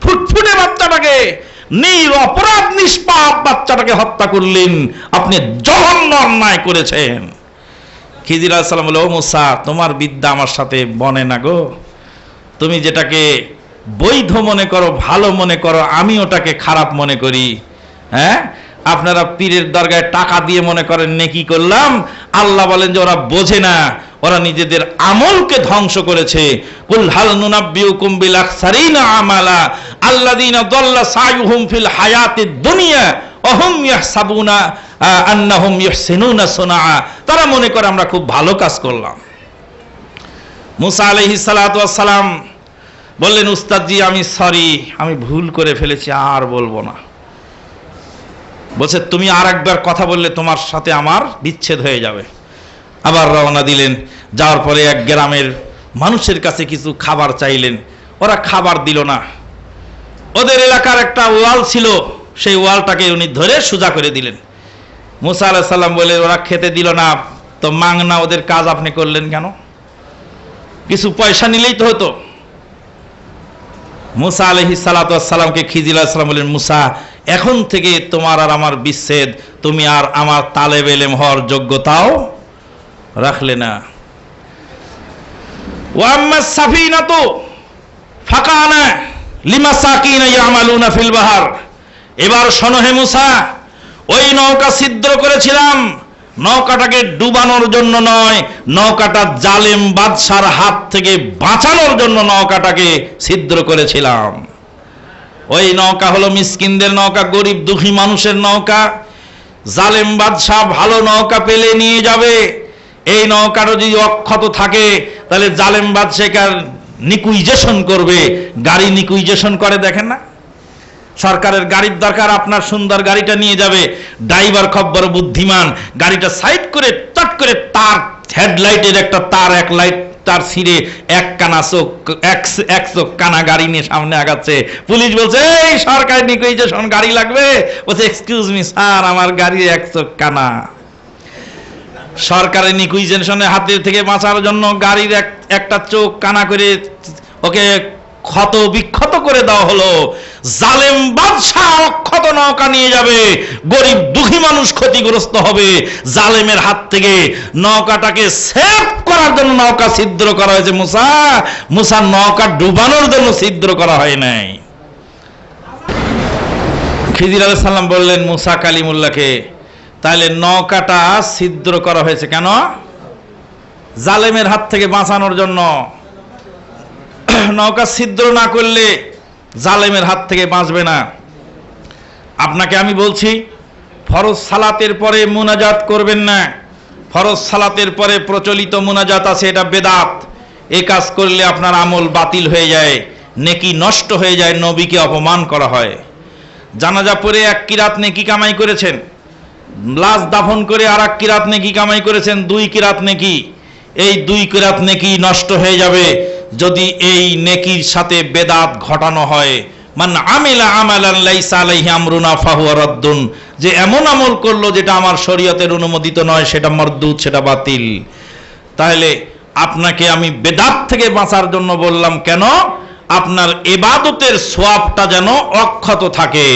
C: ফুটফুটে বাচ্চাটাকে, নিরপরাধ নিষ্পাপ বাচ্চাটাকে হত্যা করলেন, আপনি জঘন্য অন্যায় করেছেন। খিজির আলাইহিস সালাম বলে, ও মুসা, তোমার বিদ্যা আমার সাথে বনে না গো। তুমি যেটাকে বৈধ মনে করো, ভালো মনে করো, আমি ওটাকে খারাপ মনে করি। হ্যাঁ, আপনারা পীরের দরগায় টাকা দিয়ে মনে করেন নেকি করলাম। আল্লাহ বলেন যে ওরা বোঝে না, ওরা নিজেদের আমলকে ধ্বংস করেছে। কুল হাল নুনাব্বিউকুম বিল আখসারিনা আমালা আল্লাযীনা দাল্লা সাইয়ুহুম ফিল হায়াতিদ দুনিয়া ওয়া হুম ইয়াহসাবুনা আন্নাহুম ইহসিনুনা সুনআ। তারা মনে করে আমরা খুব ভালো কাজ করলাম। মুসা আলাইহিস সালাতু ওয়াস সালাম বললেন, উস্তাদজি আমি সরি, আমি ভুল করে ফেলেছি, আর বলবো না। বলছে, তুমি আর একবার কথা বললে তোমার সাথে আমার বিচ্ছেদ হয়ে যাবে। আবার রওনা দিলেন। যাওয়ার পরে এক গ্রামের মানুষের কাছে কিছু খাবার চাইলেন, ওরা খাবার দিল না। ওদের এলাকার একটা ওয়াল ছিল, সেই ওয়ালটাকে উনি ধরে সোজা করে দিলেন। মুসা আলাইহিস সালাম বলে, ওরা খেতে দিল না তো মাংনা ওদের কাজ আপনি করলেন কেন? কিছু পয়সা নিলেই তো হতো। মুসা আলাইহিস সালাতু ওয়াস সালামকে খিজির আলাইহিস সালাম বললেন, মুসা এখন থেকে তোমার আর আমার বিচ্ছেদ, তুমি আর আমার তালেবে ইলম হওয়ার যোগ্যতাও রাখলে না। ওয়া আম্মাস সাফিনাতু ফাকানা লিমাসাকিন ইয়ামালুনা ফিল বাহার। এবার শোনো হে মুসা, ওই নৌকা ছিদ্র করেছিলাম, নৌকাটাকে ডুবানোর জন্য নয়, নৌকাটা জালেম বাদশার হাত থেকে বাঁচানোর জন্য নৌকাটাকে ছিদ্র করেছিলাম। ওই নৌকা হলো মিসকিনদের নৌকা, গরিব দুঃখী মানুষের নৌকা। জালেম বাদশাহ ভালো নৌকা পেলে নিয়ে যাবে, এই নৌকাটা যদি অক্ষত থাকে তাহলে জালেম বাদশাহ নিকুইজেশন করবে। গাড়ি নিকুইজেশন করে দেখেন না, সরকারের গাড়ির দরকার, আপনার সুন্দর গাড়িটা নিয়ে যাবে, ড্রাইভার খুব বড় বুদ্ধিমান, গাড়িটা সাইড করে চট করে তার হেডলাইটের একটা তার, এক লাইট তার ছিঁড়ে এক কানা চোখ, এক চোখ কানা গাড়ি নিয়ে সামনে আগাচ্ছে। পুলিশ বলছে, এই সরকারি নিকুইজেশন গাড়ি লাগবে। বলছে, এক্সকিউজ মি স্যার, আমার গাড়ি এক চোখ কানা। সরকারের নিকুইজেশনের হাতের থেকে বাঁচার জন্য গাড়ির একটা চোখ কানা করে ওকে ক্ষত বিক্ষত করে দেওয়া হলো। জালেম বাদশাহ অক্ষত নৌকা নিয়ে যাবে, গরিব দুঃখী মানুষ ক্ষতিগ্রস্ত হবে। জালেমের হাত থেকে নৌকাটাকে সেভ করার জন্য নৌকা ছিদ্র করা হয়েছে। মুসা নৌকা ডুবানোর জন্য ছিদ্র করা হয় নাই। খিজির আলাইহিস সালাম বললেন মুসা কালিমুল্লাহকে, তাহলে নৌকাটা ছিদ্র করা হয়েছে কেন? জালেমের হাত থেকে বাঁচানোর জন্য। নৌকা ছিদ্র না করলে জালেমের হাত থেকে বাঁচবে না। আপনাকে আমি বলছি, ফরজ সালাতের পরে মুনাজাত করবেন না। ফরজ সালাতের পরে প্রচলিত মুনাজাত আছে, এটা বেদাত। এই কাজ করলে আপনার আমল বাতিল হয়ে যায়, নেকি নষ্ট হয়ে যায়, নবীকে অপমান করা হয়। জানাজা পড়ে এক কিরাত নেকি কামাই করেছেন, লাশ দাফন করে আর এক কিরাত নেকি কামাই করেছেন, 2 কিরাত নেকি। এই 2 কিরাত নেকি নষ্ট হয়ে যাবে যদি এই নেকির সাথে বেদাত ঘটানো হয়। মান আমিলা আমালান লাইসা আলাইহি আমরুনা ফাহুয়া রাদ্দুন, যে এমন আমল করলো যেটা আমার শরীয়তের অনুমোদিত নয়, সেটা মরদুদ, সেটা বাতিল। তাহলে আপনাকে আমি বেদাত থেকে বাঁচার জন্য বললাম কেন? আপনার ইবাদতের সওয়াবটা যেন অক্ষত থাকে।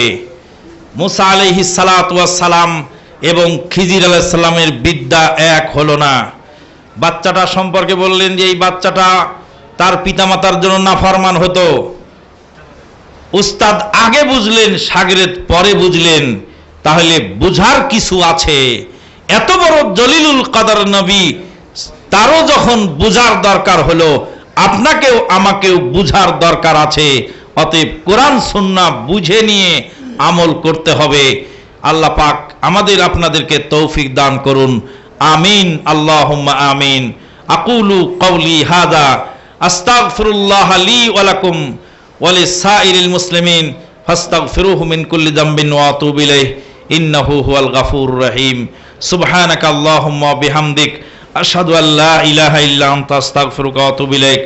C: মুসা আলাইহিস সালাতু ওয়াস সালাম এবং খিজির আলাইহিস সালামের বিদ্যা এক হলো না। বাচ্চাটা সম্পর্কে বললেন যে এই বাচ্চাটা তার পিতামাতার জন্য নাফরমান হতো। উস্তাদ আগে বুঝলেন, শাগিরদ পরে বুঝলেন, তাহলে বুঝার কিছু আছে। এত বড় জলিলুল কদর নবী, তারও যখন বুঝার দরকার হলো, আপনাকেও আমাকেও বুঝার দরকার আছে। অতএব কোরআন সুন্নাহ বুঝে নিয়ে আমল করতে হবে। আল্লাহ পাক আমাদের আপনাদেরকে তৌফিক দান করুন। আমিন, আল্লাহুম্মা আমিন। আকুলু কওলি হাযা আস্তাগফিরুল্লাহ লি ওয়া লাকুম ওয়া লিসাইরিল মুসলিমিন ফাস্তাগফিরুহু মিন কুল্লি যামবিন ওয়া আতুবু ইলাইহি ইন্নাহু হুয়াল গাফুরুর রহিম। সুবহানাকা আল্লাহুম্মা ওয়া বিহামদিক আশহাদু আল্লা ইলাহা ইল্লা আনতা আস্তাগফিরুকা ওয়া আতুবু ইলাইক।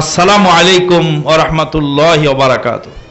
C: আসসালামু আলাইকুম ওয়া রাহমাতুল্লাহি ওয়া বারাকাতুহু।